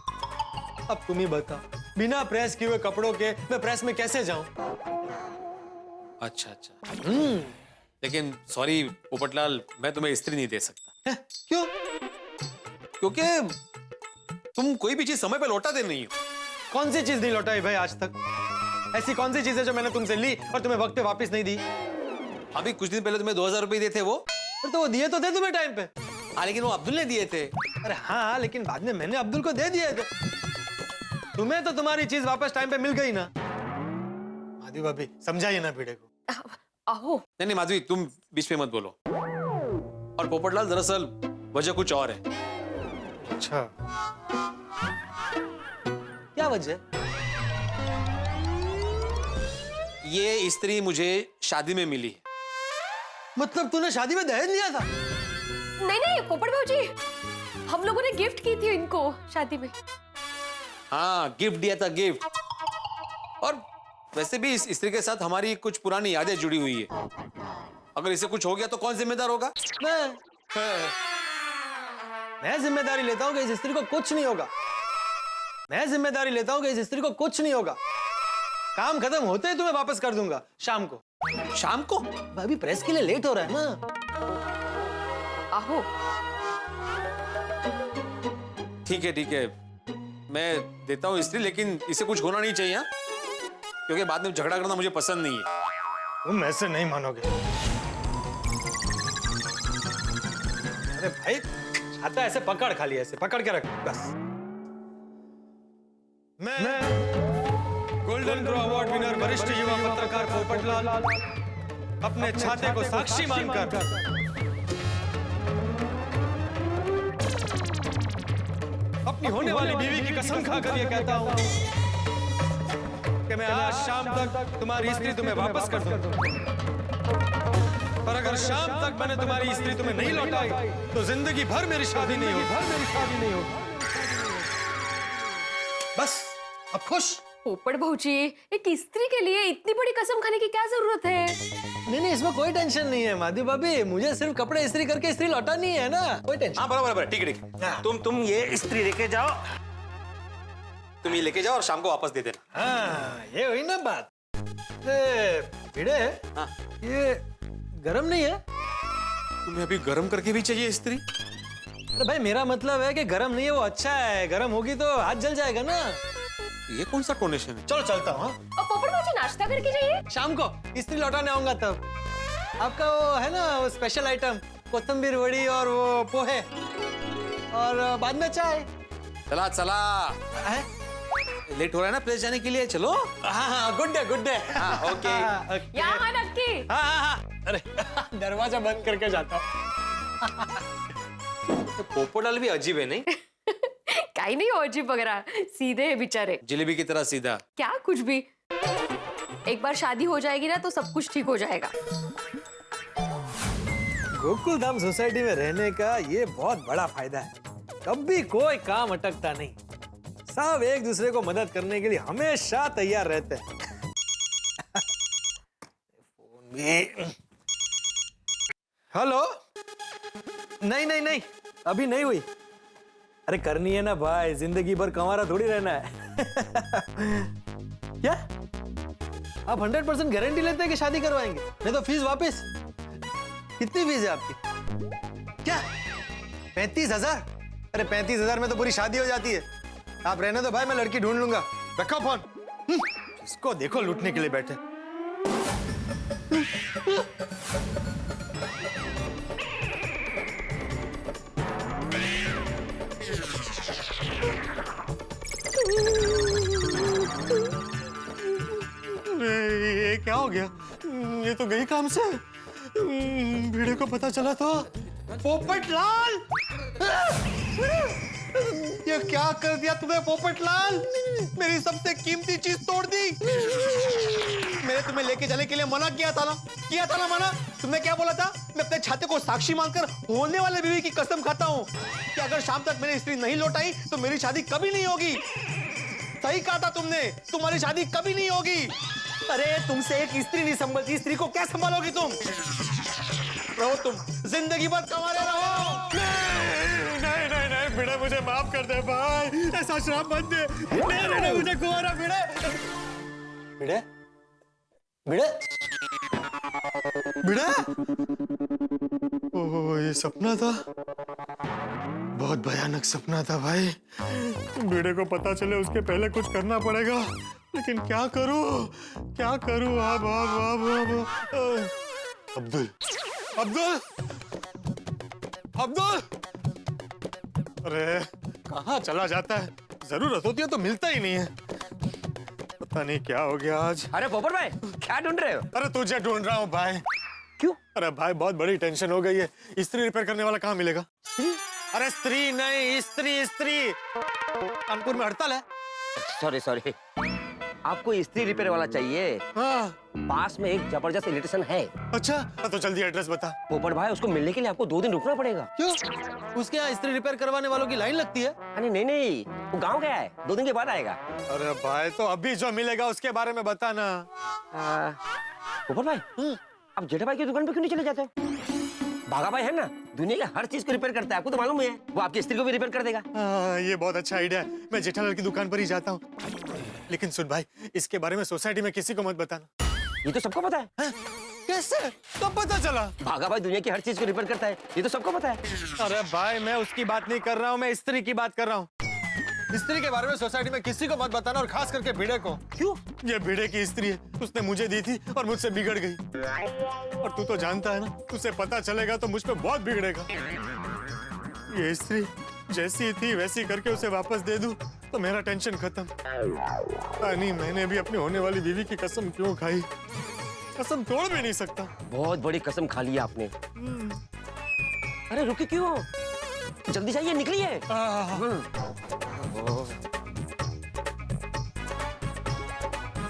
अब तुम ही बताओ, बिना प्रेस किए हुए कपड़ों के मैं प्रेस में कैसे जाऊं? अच्छा अच्छा। लेकिन सॉरी पोपटलाल, मैं तुम्हें इस्त्री नहीं दे सकता। क्यों? क्योंकि तुम कोई भी चीज समय पे लौटाते नहीं हो। कौन सी चीज नहीं लौटाई भाई आज तक? ऐसी कौन सी चीज है जो मैंने तुमसे ली और तुम्हें वक्त पे वापस नहीं दी? अभी कुछ दिन पहले तुम्हें 2000 रुपए दिए थे वो। तो वो दिए तो थे तुम्हें टाइम पे। हाँ लेकिन वो अब्दुल ने दिए थे। अरे हाँ, लेकिन बाद में मैंने अब्दुल को दे दिए थे। तुम्हें तो तुम्हारी चीज वापस टाइम पे मिल गई ना। माधवी भाभी समझाइए ना भिड़े को। आहो। नहीं नहीं माधवी, तुम बीच में मत बोलो। और पोपटलाल, दरअसल वजह कुछ और है। अच्छा, क्या वजह? ये इस्त्री मुझे शादी में मिली है। मतलब तूने शादी में दहेज लिया था? नहीं नहीं पोपट भाजी, हम लोगों ने गिफ्ट की थी इनको शादी में। हाँ, गिफ्ट दिया था, गिफ्ट। और वैसे भी इस इस्त्री के साथ हमारी कुछ पुरानी यादें जुड़ी हुई है। अगर इसे कुछ हो गया तो कौन जिम्मेदार होगा? मैं जिम्मेदारी लेता हूँ कि इस स्त्री को कुछ नहीं होगा। मैं जिम्मेदारी लेता हूँ कि इस स्त्री को कुछ नहीं होगा। काम खत्म होते ही तुम्हें वापस कर दूंगा शाम को। शाम को? अभी प्रेस के लिए लेट हो रहा है ना। आहो। ठीक है, मैं देता हूँ इस्त्री, लेकिन इसे कुछ होना नहीं चाहिए। हाँ? क्योंकि बाद में झगड़ा करना मुझे पसंद नहीं है। तुम ऐसे नहीं मानोगे। अरे भाई छाता ऐसे पकड़, खाली ऐसे पकड़ के रख बस। मैं गोल्डन ग्रो अवार्ड विनर वरिष्ठ युवा पत्रकार पोपटलाल अपने छाते को साक्षी मानकर अपनी होने वाली बीवी की कसम खाकर यह कहता हूं कि मैं आज शाम तक तुम्हारी स्त्री तुम्हें वापस कर दूंगा। पर अगर शाम तक मैंने तुम्हारी स्त्री तुम्हें नहीं लौटाई तो जिंदगी भर मेरी शादी नहीं होगी। बस अब खुश? पोपट भाजी, एक स्त्री के लिए इतनी बड़ी कसम खाने की क्या जरूरत है? नहीं, इसमें कोई टेंशन नहीं है माधवी भाभी। मुझे सिर्फ कपड़े इस्त्री करके इस्त्री लौटानी है ना, कोई टेंशन। हाँ बराबर, ठीक है। तुम ये इस्त्री लेके जाओ। तुम ये लेके जाओ और शाम को वापस दे देना। हाँ, ये हुई ना बात। भिड़े, हाँ। ये गरम नहीं है? तुम्हें अभी गरम करके भी चाहिए इस्त्री? अरे भाई मेरा मतलब है कि गरम नहीं है वो अच्छा है। गरम होगी तो हाथ जल जाएगा ना। ये कौन सा टोनेशन है? चलो चलता हूँ। और पोपट भाजी नाश्ता करके जाइए। शाम को इस्त्री लौटाने आऊंगा तब। आपका वो है ना वो स्पेशल आइटम, कोथिंबीर वड़ी और वो पोहे और बाद में चाय। चला लेट हो रहा है ना प्रेस जाने के लिए। चलो। हाँ, गुड डे। हाँ, ओके। यहाँ नक्की। हाँ। अरे दरवाजा बंद करके जाता हूँ। तो पोपटलाल भी अजीब है नहीं? कहीं नहीं अजीब वगैरह, सीधे है बेचारे। जलेबी की तरह सीधा। क्या कुछ भी। एक बार शादी हो जाएगी ना तो सब कुछ ठीक हो जाएगा। गोकुल धाम सोसाइटी में रहने का ये बहुत बड़ा फायदा है। कभी कोई काम अटकता नहीं। सब एक दूसरे को मदद करने के लिए हमेशा तैयार रहते हैं। फोन भी। हेलो। नहीं, अभी नहीं हुई। अरे करनी है ना भाई, जिंदगी भर कंवारा थोड़ी रहना है। क्या आप 100% गारंटी लेते हैं कि शादी करवाएंगे? नहीं तो फीस वापस। कितनी फीस है आपकी? क्या 35,000? अरे 35,000 में तो पूरी शादी हो जाती है। आप रहने दो भाई, मैं लड़की ढूंढ लूंगा। रखो फोन। इसको देखो लूटने के लिए बैठे। ये क्या हो गया? ये तो गई काम से। भिड़े को पता चला तो पोपटलाल, ये क्या कर दिया तुमने पोपटलाल? मेरी सबसे कीमती चीज तोड़ दी। मैंने तुम्हें लेके जाने के लिए मना किया था ना मना। तुमने क्या बोला था? मैं अपने छाते को साक्षी मानकर होने वाले बीवी की कसम खाता हूँ कि अगर शाम तक मेरी स्त्री नहीं लौटाई तो मेरी शादी कभी नहीं होगी। सही कहा था तुमने, तुम्हारी शादी कभी नहीं होगी। अरे तुमसे एक स्त्री नहीं संभलती, स्त्री को क्या संभालोगी तुम? रहो तुम जिंदगी भर कमारे रहो। नहीं भिड़े, मुझे माफ कर दे भाई, ऐसा श्राप मत दे। नहीं मुझे कुंवारा भिड़े। भिड़े भिड़े भिड़े, ओह ये सपना था, बहुत भयानक सपना था भाई। भिड़े को पता चले उसके पहले कुछ करना पड़ेगा, लेकिन क्या करूं? अब अब्दुल अब्दुल अब्दुल, अरे कहाँ चला जाता है? जरूरत होती है तो मिलता ही नहीं है। पता नहीं क्या हो गया आज। अरे पोपट भाई, क्या ढूंढ रहे हो? अरे तुझे ढूंढ रहा हूँ भाई। क्यों? अरे भाई बहुत बड़ी टेंशन हो गई है। स्त्री रिपेयर करने वाला कहाँ मिलेगा? अरे स्त्री नहीं, स्त्री। कानपुर में हड़ताल है। सॉरी, आपको स्त्री रिपेयर वाला चाहिए? हाँ। पास में एक जबरदस्त इलेक्ट्रिशियन है। अच्छा तो जल्दी एड्रेस बता। पोपट भाई, उसको मिलने के लिए आपको 2 दिन रुकना पड़ेगा। क्यों? उसके यहाँ स्त्री रिपेयर करवाने वालों की लाइन लगती है? अरे नहीं, वो गांव गया है, 2 दिन के बाद आएगा। अरे भाई तो अभी जो मिलेगा उसके बारे में बता ना। पोपट भाई, आप जेठा भाई की दुकान पे क्यों नहीं चले जाते हो? भागा भाई है ना, दुनिया के हर चीज को रिपेयर करता है, आपको तो मालूम है। वो आपकी स्त्री को भी रिपेयर कर देगा। ये बहुत अच्छा आइडिया है, मैं जेठालाल की दुकान पर ही जाता हूँ। लेकिन सुन भाई, इसके बारे में सोसाइटी में किसी को मत बताना। ये तो सबको पता है। कैसे? कब पता चला? भागा भाई दुनिया की हर चीज को रिपेयर करता है, ये तो सबको पता है। अरे भाई मैं उसकी बात नहीं कर रहा हूँ, मैं स्त्री की बात कर रहा हूँ। स्त्री के बारे में सोसाइटी में किसी को मत बताना, और खास करके भिड़े को। क्यों? ये भिड़े की स्त्री है, उसने मुझे दी थी और मुझसे बिगड़ गई। और तू तो जानता है ना, उसे पता चलेगा तो मुझ पे बहुत बिगड़ेगा। ये स्त्री जैसी थी वैसी करके उसे वापस दे दूं तो मेरा टेंशन खत्म। नहीं, मैंने भी अपनी होने वाली बीवी की कसम क्यों खाई? कसम तोड़ भी नहीं सकता। बहुत बड़ी कसम खा ली आपने। अरे रुके क्यों? जल्दी जाइए, निकलिए।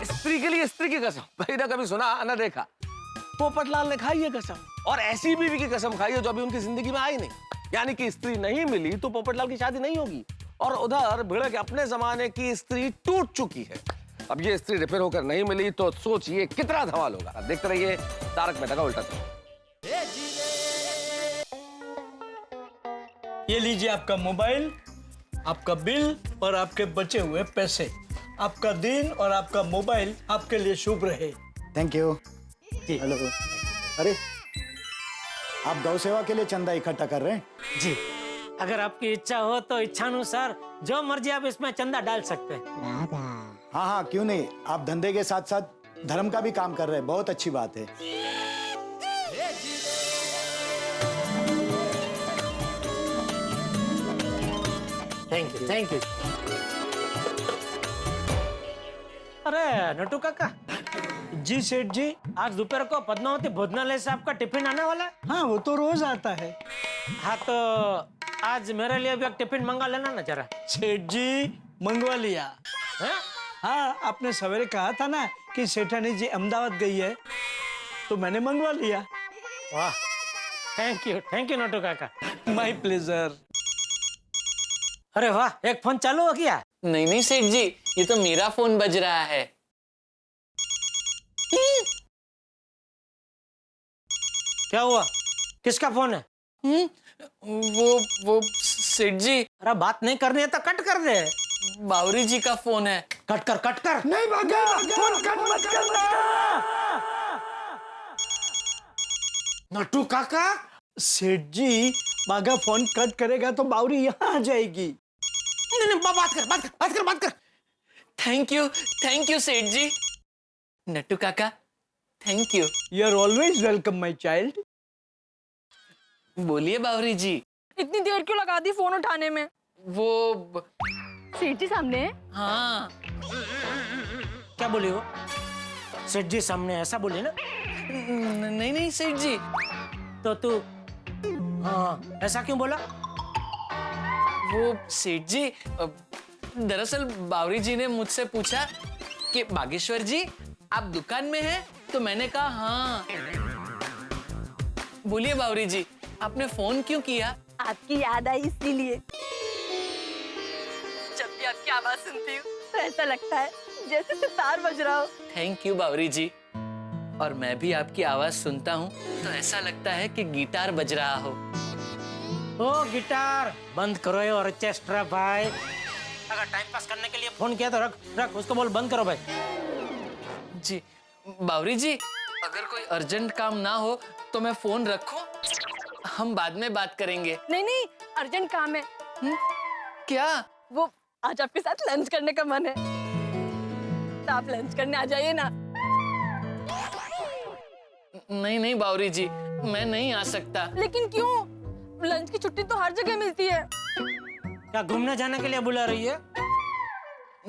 स्त्री के लिए स्त्री की कसम, भाई ना कभी सुना ना देखा। पोपटलाल ने खाई है कसम, और ऐसी बीवी की कसम खाई है जो अभी उनकी जिंदगी में आई नहीं। यानी कि स्त्री नहीं मिली तो पोपटलाल की शादी नहीं होगी, और उधर भिड़े के अपने जमाने की स्त्री टूट चुकी है। अब ये स्त्री रिपेयर होकर नहीं मिली तो सोचिए कितना धमाल होगा। अब देखते रहिए तारक मेहता का उल्टा चश्मा। ये लीजिए आपका मोबाइल, आपका बिल और आपके बचे हुए पैसे। आपका दिन और आपका मोबाइल आपके लिए शुभ रहे। Thank you. हेलो। अरे आप गौ सेवा के लिए चंदा इकट्ठा कर रहे हैं? जी, अगर आपकी इच्छा हो तो इच्छानुसार जो मर्जी आप इसमें चंदा डाल सकते हैं। हाँ, क्यों नहीं। आप धंधे के साथ साथ धर्म का भी काम कर रहे हैं, बहुत अच्छी बात है। Thank you. अरे नटू काका। जी सेठ जी। आज दोपहर को पद्मावती भोजनालय से आपका टिफिन आने वाला है? हाँ वो तो रोज आता है। हाँ तो आज मेरे लिए भी एक टिफिन मंगा लेना ना जरा। सेठ जी मंगवा लिया है? हाँ आपने सवेरे कहा था ना कि सेठानी जी अहमदाबाद गई है, तो मैंने मंगवा लिया। वाह, थैंक यू नटू काका। My pleasure. अरे वाह, एक फोन चालू हो गया। नहीं सेठ जी, ये तो मेरा फोन बज रहा है। क्या हुआ? किसका फोन है? वो सेठ जी, अरे बात नहीं करनी है तो कट कर दे। बावरी जी का फोन है। कट कर, कट कर। नहीं भागा, फोन कट मत करना। नट्टू काका, सेठ जी, बागा फोन कट करेगा तो बावरी यहाँ आ जाएगी। नहीं नहीं, बात कर, बात कर, बात कर, बात कर। थैंक यू सेठ जी। नट्टू काका, thank you. You are always welcome my child. बोलिए बावरी जी। इतनी देर क्यों लगा दी फोन उठाने में? वो सेठ जी सामने है? हाँ, क्या बोली वो? सेठ जी सामने ऐसा बोली ना? नहीं नहीं सेठ जी। तो तू हाँ ऐसा क्यों बोला? वो सेठ जी, दरअसल बावरी जी ने मुझसे पूछा कि बागेश्वर जी आप दुकान में हैं, तो मैंने कहा हाँ। बोलिए बावरी जी, आपने फोन क्यों किया? आपकी याद आई इसीलिए। जब भी आपकी आवाज सुनती हूँ तो ऐसा लगता है जैसे सितार बज रहा हो। थैंक यू बावरी जी। और मैं भी आपकी आवाज सुनता हूँ तो ऐसा लगता है कि गिटार बज रहा हो। ओ गिटार बंद करो ये ऑर्केस्ट्रा भाई। अगर टाइम पास करने के लिए फोन किया तो रख रख, उसको बोल बंद करो भाई। जी बावरी जी, अगर कोई अर्जेंट काम ना हो तो मैं फोन रखूं? हम बाद में बात करेंगे। नहीं नहीं, अर्जेंट काम है। क्या? वो आज आपके साथ लंच करने का मन है, तो आप लंच करने आ जाइए ना। नहीं नहीं बावरी जी, मैं नहीं आ सकता। लेकिन क्यों? लंच की छुट्टी तो हर जगह मिलती है। क्या घूमने जाने के लिए बुला रही है?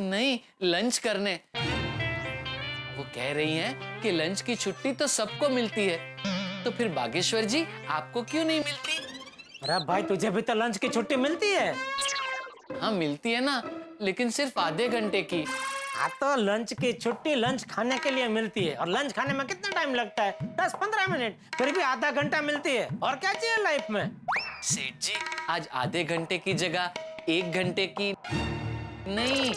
नहीं, लंच करने। वो कह रही हैं कि लंच की छुट्टी तो सबको मिलती है, तो फिर बागेश्वर जी आपको क्यों नहीं मिलती? अरे भाई तुझे भी तो लंच की छुट्टी मिलती है। हाँ मिलती है ना, लेकिन सिर्फ आधे घंटे की। हाँ तो लंच की छुट्टी लंच खाने के लिए मिलती है, और लंच खाने में कितना टाइम लगता है? 10-15 मिनट, फिर भी आधा घंटा मिलती है। और क्या चाहिए लाइफ में? सेठ जी, आज आधे घंटे की जगह 1 घंटे की नहीं,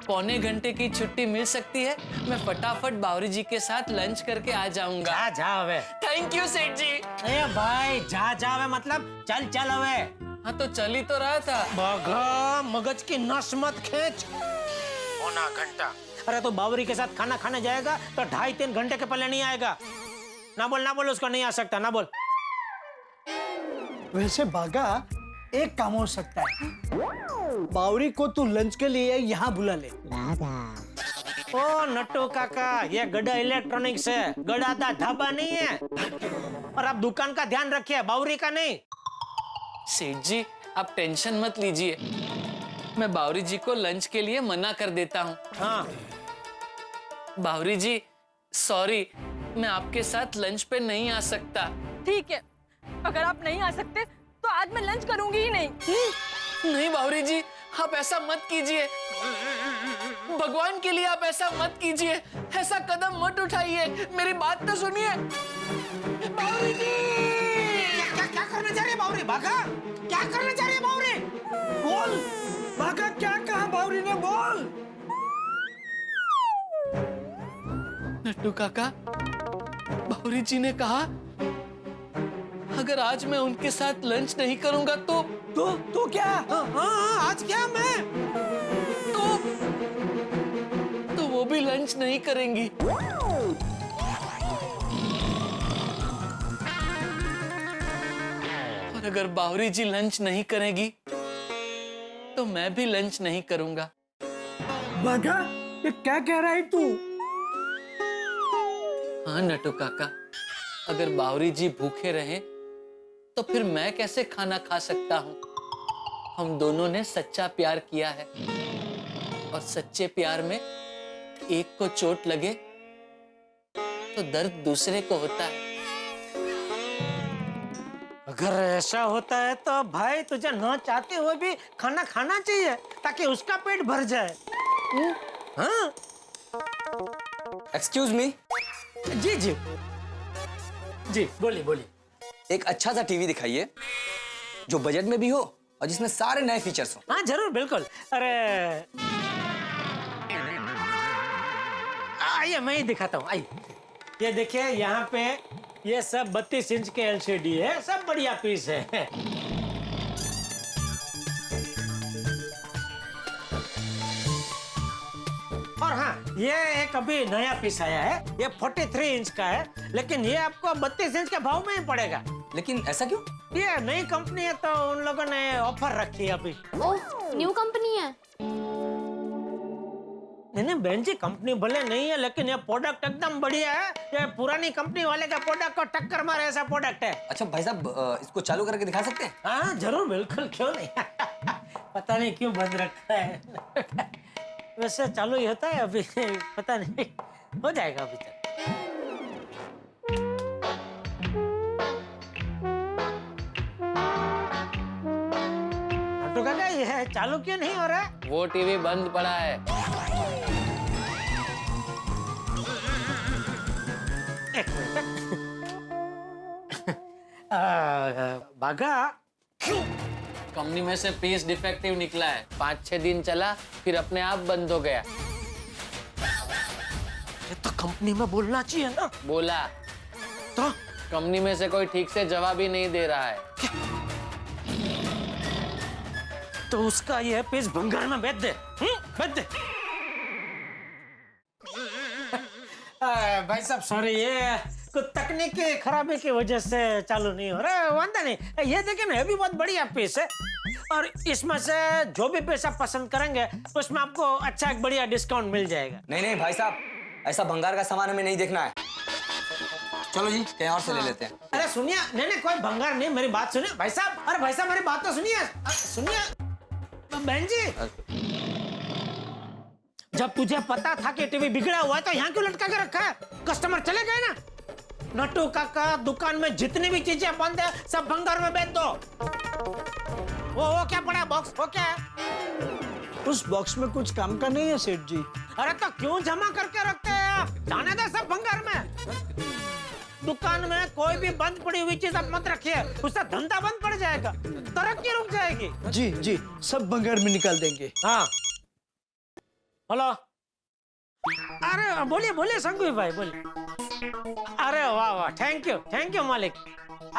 पौने घंटे की छुट्टी मिल सकती है। मैं फटाफट बावरी जी के साथ लंच करके आ जाऊंगा। जा जा वे। थैंक यू सेठ जी। ए भाई जा जा वे मतलब चल चल वे। हाँ तो चल ही तो रहा था। बगा मगज की नस मत खींच। पौना घंटा? अरे तो बावरी के साथ खाना खाने जाएगा तो 2.5-3 घंटे के पहले नहीं आएगा। ना बोल उसको नहीं आ सकता, ना बोल। वैसे बागा एक काम हो सकता है, बावरी को तू लंच के लिए यहाँ बुला ले। ओ नट्टू काका, ये गड़ा इलेक्ट्रॉनिक्स है, गड़ा दा ढाबा नहीं है। और आप दुकान का ध्यान रखिए, बावरी का नहीं। सेठ जी आप टेंशन मत लीजिए, मैं बावरी जी को लंच के लिए मना कर देता हूँ। हाँ बावरी जी सॉरी, मैं आपके साथ लंच पे नहीं आ सकता। ठीक है, अगर आप नहीं आ सकते तो आज मैं लंच करूंगी ही नहीं। नहीं बावरी जी, आप ऐसा मत कीजिए। भगवान के लिए आप ऐसा मत कीजिए, ऐसा कदम मत उठाइए, मेरी बात तो सुनिए। बावरी जी क्या करने जा रही है बावरी? भागा, क्या करने जा रही है बावरी? बोल बागा, क्या कहा बावरी ने? बोल। नट्टू काका, बावरी जी ने कहा अगर आज मैं उनके साथ लंच नहीं करूंगा तो क्या? हाँ आज क्या मैं? तो वो भी लंच नहीं करेंगी। और अगर बावरी जी लंच नहीं करेगी तो मैं भी लंच नहीं करूंगा। बागा ये क्या कह रहा है तू? हाँ नट्टू काका, अगर बावरी जी भूखे रहे तो फिर मैं कैसे खाना खा सकता हूँ? हम दोनों ने सच्चा प्यार किया है, और सच्चे प्यार में एक को चोट लगे तो दर्द दूसरे को होता है। अगर ऐसा होता है तो भाई तुझे न चाहते हुए भी खाना खाना चाहिए, ताकि उसका पेट भर जाए। हाँ एक्सक्यूज मी। जी जी जी, बोलिए बोलिए। एक अच्छा सा टीवी दिखाइए जो बजट में भी हो और जिसमें सारे नए फीचर्स हो। हाँ जरूर, बिल्कुल। अरे आइए मैं ही दिखाता हूँ, आइए। ये देखिए यहाँ पे ये सब 32 इंच के LCD है, सब बढ़िया पीस है। और हाँ, ये एक अभी नया पीस आया है, ये 43 इंच का है, लेकिन ये आपको 32 इंच के भाव में ही पड़ेगा। लेकिन ऐसा क्यों? ये नई कंपनी है तो उन लोगों ने ऑफर रखी है अभी। ओह, न्यू कंपनी है। नहीं बहन जी, कंपनी भले नहीं है लेकिन ये प्रोडक्ट एकदम बढ़िया है। ये पुरानी कंपनी वाले का प्रोडक्ट को टक्कर मारे ऐसा प्रोडक्ट है। अच्छा भाई साहब, इसको चालू करके दिखा सकते हैं? हाँ जरूर, बिल्कुल, क्यों नहीं। पता नहीं क्यों बंद रखा है। वैसे चालू ही होता है अभी, पता नहीं, हो जाएगा अभी तक। तो काका, ये चालू क्यों नहीं हो रहा? वो टीवी बंद पड़ा है। एक मिनट। बागा, कंपनी में से पीस डिफेक्टिव निकला है, 5-6 दिन चला, फिर अपने आप बंद हो गया। ये तो कंपनी में बोलना चाहिए ना। बोला तो कंपनी में से कोई ठीक से जवाब ही नहीं दे रहा है। तो उसका ये पीस भंगार में बेच दे, बेच दे। भाई साहब सॉरी, ये कुछ तकनीकी खराबी की वजह से चालू नहीं हो रहा। वांदा नहीं, ये देखिए ना, ये भी बहुत बढ़िया पीस है और इसमें से जो भी पीस आप पसंद करेंगे उसमें आपको अच्छा एक बढ़िया डिस्काउंट मिल जाएगा। नहीं भाई साहब, ऐसा भंगार का सामान हमें नहीं देखना है। चलो जी, कहीं और से ले लेते हैं। अरे सुनिए, नहीं कोई भंगार नहीं, मेरी बात सुनिए भाई साहब। अरे भाई साहब, मेरी बात तो सुनिए, सुनिए बहन जी। जब तुझे पता था कि टीवी बिगड़ा हुआ है तो यहाँ क्यों लटका के रखा है? कस्टमर चले गए ना। नट्टू काका, दुकान में जितनी भी चीजें बंद है सब भंगार में बेच दो। वो क्या पड़ा बॉक्स, वो क्या है? उस बॉक्स में कुछ काम का नहीं है सेठ जी। अरे तो क्यों जमा करके रखते हैं आप? जाने दो सब भंगार में। दुकान में कोई भी बंद पड़ी हुई चीज आप मत रखिए, उससे धंधा बंद पड़ जाएगा, तरक्की रुक जाएगी। जी जी, सब भंगार में निकाल देंगे। हाँ, हेलो। अरे बोलिए बोलिए संघवी भाई, बोलिए। अरे वाह, थैंक यू मालिक।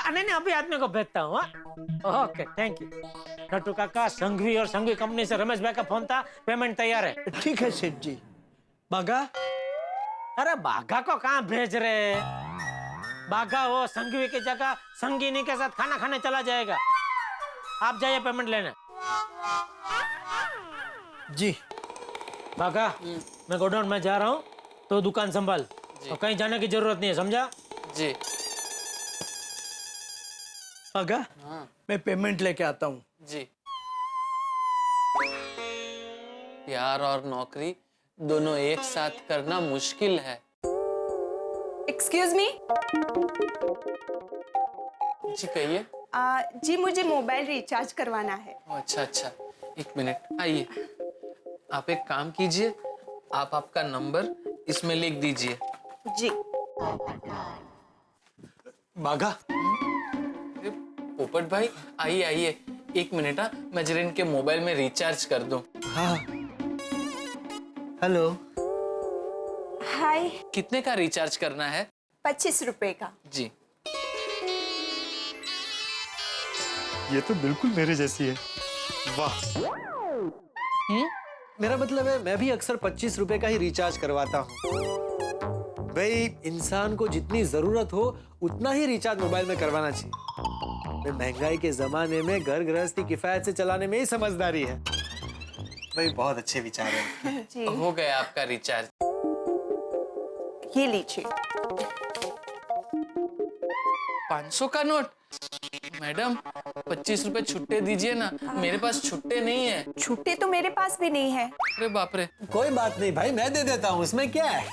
नहीं अभी आदमी को भेजता हूँ। Okay, thank you. नट्टू काका, संघवी और संघवी कंपनी से रमेश भाई का फोन था, पेमेंट तैयार है। ठीक है सेठ जी। बागा? अरे बागा को कहाँ भेज रहे? बागा वो संघवी की जगह संगीनी के साथ खाना खाने चला जाएगा। आप जाइए पेमेंट लेने। जी। बागा, मैं गोडाउन में जा रहा हूँ तो दुकान संभाल, तो कहीं जाने की जरूरत नहीं है, समझा? जी। बागा, मैं पेमेंट लेके आता हूँ। जी। प्यार और नौकरी दोनों एक साथ करना मुश्किल है। Excuse me. जी कहिए। जी मुझे मोबाइल रिचार्ज करवाना है। अच्छा, एक मिनट, आइए। आप एक काम कीजिए, आप आपका नंबर इसमें लिख दीजिए। जी। बागा? पोपट भाई, आइए, एक मिनट। मैं जरा इनके मोबाइल में रिचार्ज कर दूं। हाँ। हेलो। हाय। कितने का रिचार्ज करना है? 25 रुपए का। जी। ये तो बिल्कुल मेरे जैसी है। वाह। मेरा मतलब है, मैं भी अक्सर 25 रुपए का ही रिचार्ज करवाता हूँ। भाई, इंसान को जितनी जरूरत हो उतना ही रिचार्ज मोबाइल में करवाना चाहिए। महंगाई के जमाने में घर गृहस्थी किफायत से चलाने में ही समझदारी है। भाई बहुत अच्छे विचार हैं। जी। हो गया आपका रिचार्ज। ये लीजिए। 500 का नोट? मैडम 25 रुपए छुट्टे दीजिए ना, मेरे पास छुट्टे नहीं है। छुट्टे तो मेरे पास भी नहीं है। अरे बाप रे। कोई बात नहीं भाई, मैं दे देता हूँ, उसमें क्या है।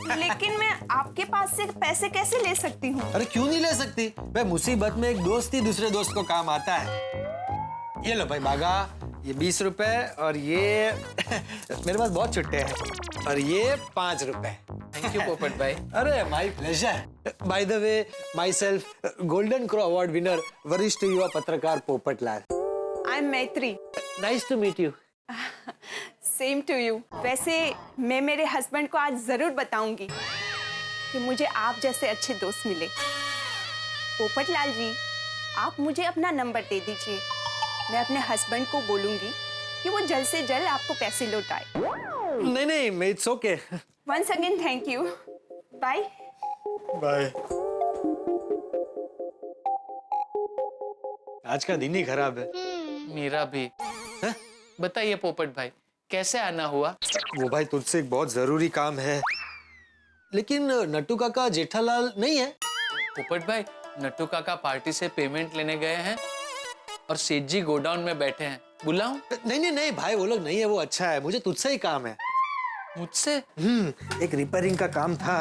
लेकिन मैं आपके पास से पैसे कैसे ले सकती हूँ? अरे क्यों नहीं ले सकती? भाई मुसीबत में एक दोस्त ही दूसरे दोस्त को काम आता है। ये लो भाई बागा, ये 20 रुपए और ये मेरे पास बहुत छुट्टे हैं, और ये 5 रुपए। थैंक यू पोपट भाई। अरे my pleasure. By the way, myself golden crow award winner वरिष्ठ युवा पत्रकार Popat Lal. I am Maitri. Nice to meet you. Same to you. वैसे मैं मेरे हस्बैंड को आज जरूर बताऊंगी कि मुझे आप जैसे अच्छे दोस्त मिले। पोपट लाल जी, आप मुझे अपना नंबर दे दीजिए। मैं अपने हस्बैंड को बोलूंगी कि वो जल्द से जल्द आपको पैसे लौटाए। नहीं नहीं, it's okay. Once again thank you. Bye. Bye. आज का दिन ही खराब है। मेरा भी। बताइए पोपट भाई, कैसे आना हुआ? वो भाई तुझसे एक बहुत जरूरी काम है, लेकिन नट्टू काका जेठालाल नहीं है। पोपट भाई, नट्टू काका पार्टी से पेमेंट लेने गए हैं और सेठ जी गोडाउन में बैठे हैं। बुलाऊं? नहीं नहीं नहीं भाई, वो लोग नहीं है, वो अच्छा है। मुझे तुझसे ही काम है। मुझसे? एक रिपेयरिंग का काम था।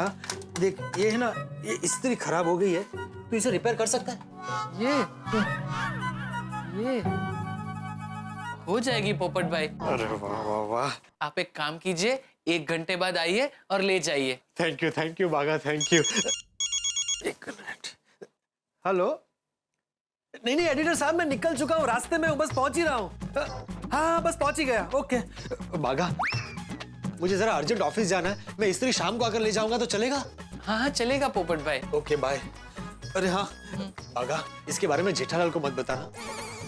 देख ये है ना, ये इस्त्री खराब हो गई है, तो इसे रिपेयर कर सकता है? ये हो जाएगी पोपट भाई। अरे वाह वाह वाह। आप एक काम कीजिए, 1 घंटे बाद आइए और ले जाइए। थैंक यू बागा, थैंक यू। एक मिनट। हेलो। नहीं नहीं एडिटर साहब, मैं निकल चुका हूँ, रास्ते में हूँ, बस पहुंच ही रहा हूँ। हाँ बस पहुंच ही गया। ओके बागा, मुझे जरा अर्जेंट ऑफिस जाना है, मैं इस्त्री शाम को आकर ले जाऊंगा तो चलेगा? हाँ चलेगा पोपट भाई। Okay bye. अरे हाँ बागा, इसके बारे में जेठालाल को मत बताना।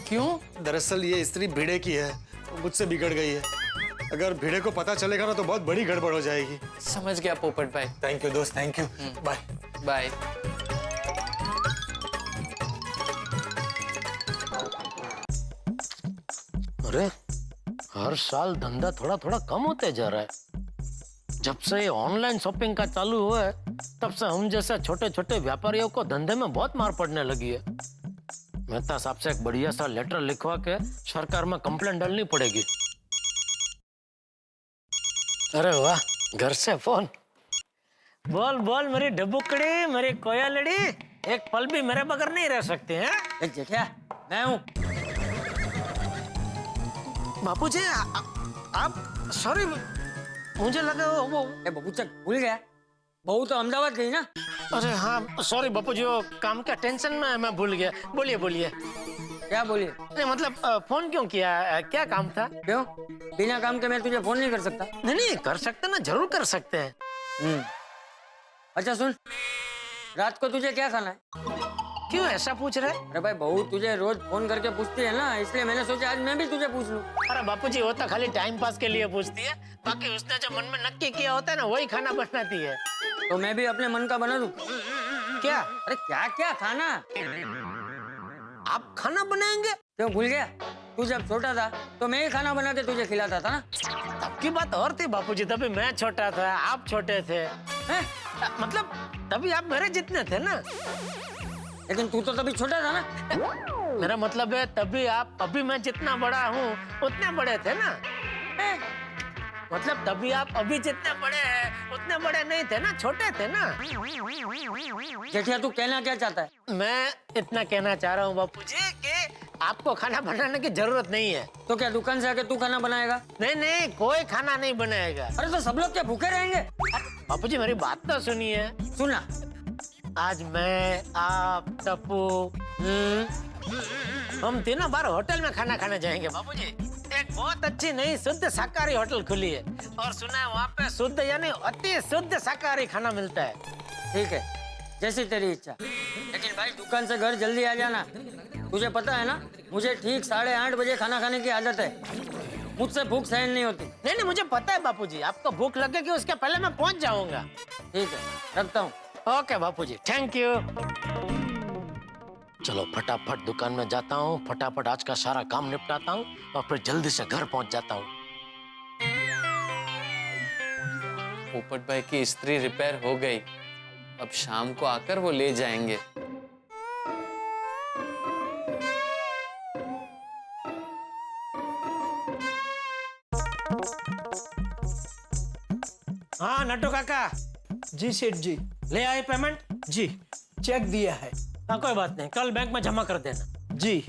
क्यों? दरअसल ये इस्त्री भिड़े की है, मुझसे बिगड़ गई है। अगर भिड़े को पता चलेगा ना तो बहुत बड़ी गड़बड़ हो जाएगी। समझ गया पोपट भाई। थैंक यू दोस्त, थैंक यू। Bye bye. अरे हर साल धंधा थोड़ा थोड़ा कम होते जा रहा है। जब से ऑनलाइन शॉपिंग का चालू हुआ है, तब से हम जैसे छोटे छोटे व्यापारियों को धंधे में बहुत मार पड़ने लगी है। मेहता साहब से एक बढ़िया सा लेटर लिखवा के सरकार में कंप्लेंट डालनी पड़ेगी। अरे वाह, घर से फोन। बोल बोल मेरी डब्बुकड़ी, मेरी कोयलड़ी, एक पल भी मेरे बगैर नहीं रह सकते हैं। जेठिया, मैं हूँ। बापूजी आप सॉरी, मुझे लगा वो बबू चक भूल गया। बहू तो अहमदाबाद गई ना। अरे हाँ सॉरी बापूजी, वो काम का टेंशन में मैं भूल गया। बोलिए बोलिए। क्या बोलिए? नहीं मतलब फोन क्यों किया, क्या काम था? क्यों? बिना काम के मैं तुझे फोन नहीं कर सकता। नहीं नहीं कर सकते ना, जरूर कर सकते हैं। अच्छा सुन, रात को तुझे क्या खाना है? क्यों ऐसा पूछ रहे? अरे भाई बहू तुझे रोज फोन करके पूछती है ना, इसलिए मैंने सोचा आज मैं भी तुझे पूछ लूं। अरे बापूजी, वो तो खाली टाइम पास के लिए पूछती है, बाकी उसने जो मन में नक्की किया होता है ना, वही खाना बनाती है। तो मैं भी अपने मन का बना दूं? क्या? अरे क्या क्या खाना? आप खाना बनाएंगे? क्यों भूल गया? तू जब छोटा था तो मैं ही खाना बना के तुझे खिलाता था ना। तब की बात और थी बापूजी, तभी मैं छोटा था, आप छोटे थे। मतलब तभी आप मेरे जितने थे ना। लेकिन तू तो तभी छोटा था ना। मेरा मतलब है तभी आप, अभी मैं जितना बड़ा हूँ उतने बड़े थे ना। मतलब तभी आप अभी जितने बड़े हैं उतने बड़े नहीं थे ना, छोटे थे ना। जेठिया तू कहना क्या चाहता है? मैं इतना कहना चाह रहा हूँ बापूजी कि आपको खाना बनाने की जरूरत नहीं है। तो क्या दुकान से आके तू खाना बनाएगा? नहीं नहीं, कोई खाना नहीं बनाएगा। अरे तो सब लोग क्या भूखे रहेंगे? बापूजी मेरी बात तो सुनिए। सुना। आज मैं, आप, टप्पू, हम तीनों बार होटल में खाना खाने जाएंगे बापूजी। एक बहुत अच्छी नई शुद्ध शाकाहारी होटल खुली है और सुना है वहाँ पे शुद्ध यानी अति शुद्ध शाकाहारी खाना मिलता है। ठीक है, जैसी तेरी इच्छा। लेकिन भाई दुकान से घर जल्दी आ जाना। तुझे पता है ना, मुझे ठीक 8:30 बजे खाना खाने की आदत है। मुझसे भूख सहन नहीं होती। नहीं नहीं मुझे पता है बापूजी, आपको भूख लगेगी उसके पहले मैं पहुँच जाऊंगा। ठीक है, रखता हूँ। Okay Bapuji, thank you. चलो फटाफट दुकान में जाता हूँ, फटाफट आज का सारा काम निपटाता हूँ और फिर जल्दी से घर पहुंच जाता हूँ। पोपट भाई की इस्त्री रिपेयर हो गई, अब शाम को आकर वो ले जाएंगे। हाँ नट्टू काका। जी सेठ जी। ले आए पेमेंट? जी चेक दिया है। हाँ कोई बात नहीं, कल बैंक में जमा कर देना। जी।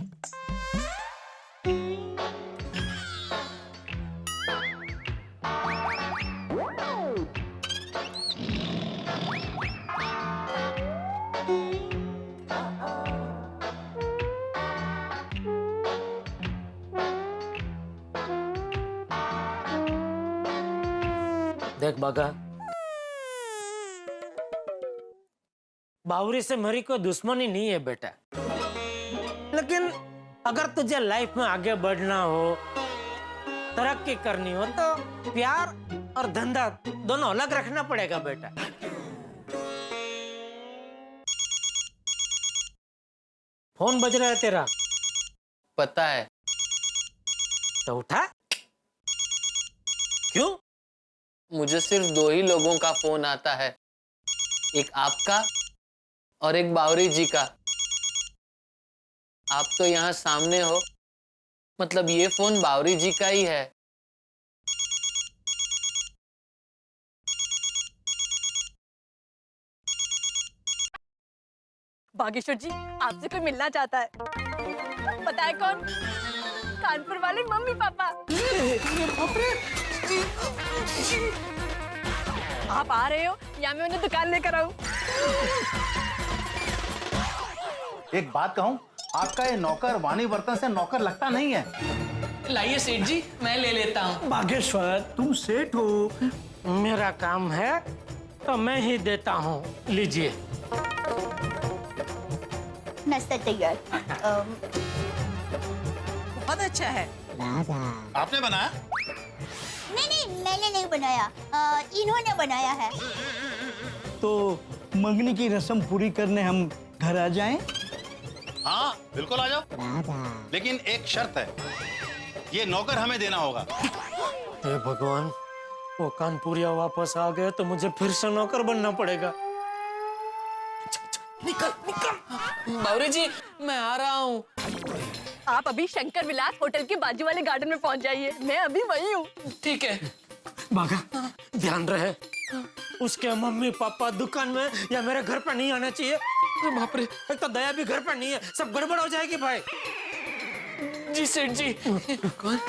देख बागा, बावरी से मेरी कोई दुश्मनी नहीं है बेटा, लेकिन अगर तुझे लाइफ में आगे बढ़ना हो तरक्की करनी हो तो प्यार और धंधा दोनों अलग रखना पड़ेगा बेटा। फोन बज रहा है तेरा। पता है। तो उठा। क्यों? मुझे सिर्फ 2 ही लोगों का फोन आता है, एक आपका और एक बावरी जी का। आप तो यहाँ सामने हो, मतलब ये फोन बावरी जी का ही है। बागेश्वर जी, आपसे कोई मिलना चाहता है। पता है कौन? कानपुर वाले मम्मी पापा। आप आ रहे हो या मैं उन्हें दुकान लेकर आऊं? एक बात कहूं, आपका ये नौकर वाणी बर्तन से नौकर लगता नहीं है। लाइए सेठ जी, मैं ले लेता हूँ। बागेश्वर, तुम सेठ हो। मेरा काम है तो मैं ही देता हूँ, लीजिए। नाश्ता तैयार। बहुत अच्छा है। आपने बनाया? नहीं, मैंने नहीं बनाया, इन्होंने बनाया है। तो मंगनी की रस्म पूरी करने हम घर आ जाएं? हाँ बिल्कुल आ जाओ, लेकिन एक शर्त है, ये नौकर हमें देना होगा। हे भगवान, वो कानपुरिया वापस आ गए तो मुझे फिर से नौकर बनना पड़ेगा। निकल निकल। बावरी जी, मैं आ रहा हूँ। आप अभी शंकर विलास होटल के बाजू वाले गार्डन में पहुंच जाइए, मैं अभी वही हूँ। ठीक है। बागा, ध्यान रहे, उसके मम्मी पापा दुकान में या मेरे घर पर नहीं आना चाहिए। बाप रे, एक तो दया भी घर पर नहीं है, सब गड़बड़ हो जाएगी भाई। जी सेठ जी। कौन?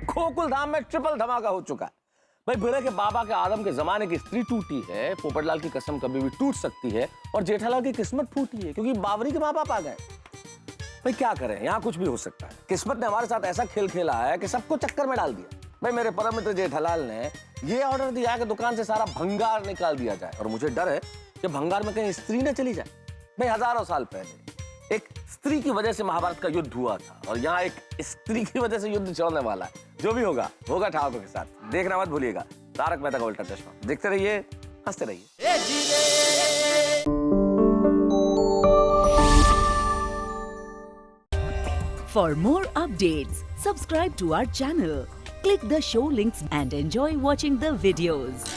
गोकुल धाम में ट्रिपल धमाका हो चुका है भाई। बिरले के बाबा के आदम के जमाने की स्त्री टूटी है, पोपटलाल की कसम कभी भी टूट सकती है, और जेठालाल की किस्मत फूटी है क्योंकि बावरी के माँ बाप आ गए। भाई क्या करें, यहाँ कुछ भी हो सकता है। किस्मत ने हमारे साथ ऐसा खेल खेला है कि सबको चक्कर में डाल दिया। भाई मेरे परम मित्र जेठालाल ने ये ऑर्डर दिया कि दुकान से सारा भंगार निकाल दिया जाए, और मुझे डर है कि भंगार में कहीं स्त्री न चली जाए। भाई हजारों साल पहले एक स्त्री की वजह से महाभारत का युद्ध हुआ था, और यहाँ एक स्त्री की वजह से युद्ध चलने वाला है। जो भी होगा होगा ठाकुर के साथ। देखना मत भूलिएगा तारक मेहता का उल्टा चश्मा। देखते रहिए, हंसते रहिए। For more updates, subscribe to our channel, click the show links and enjoy watching the videos.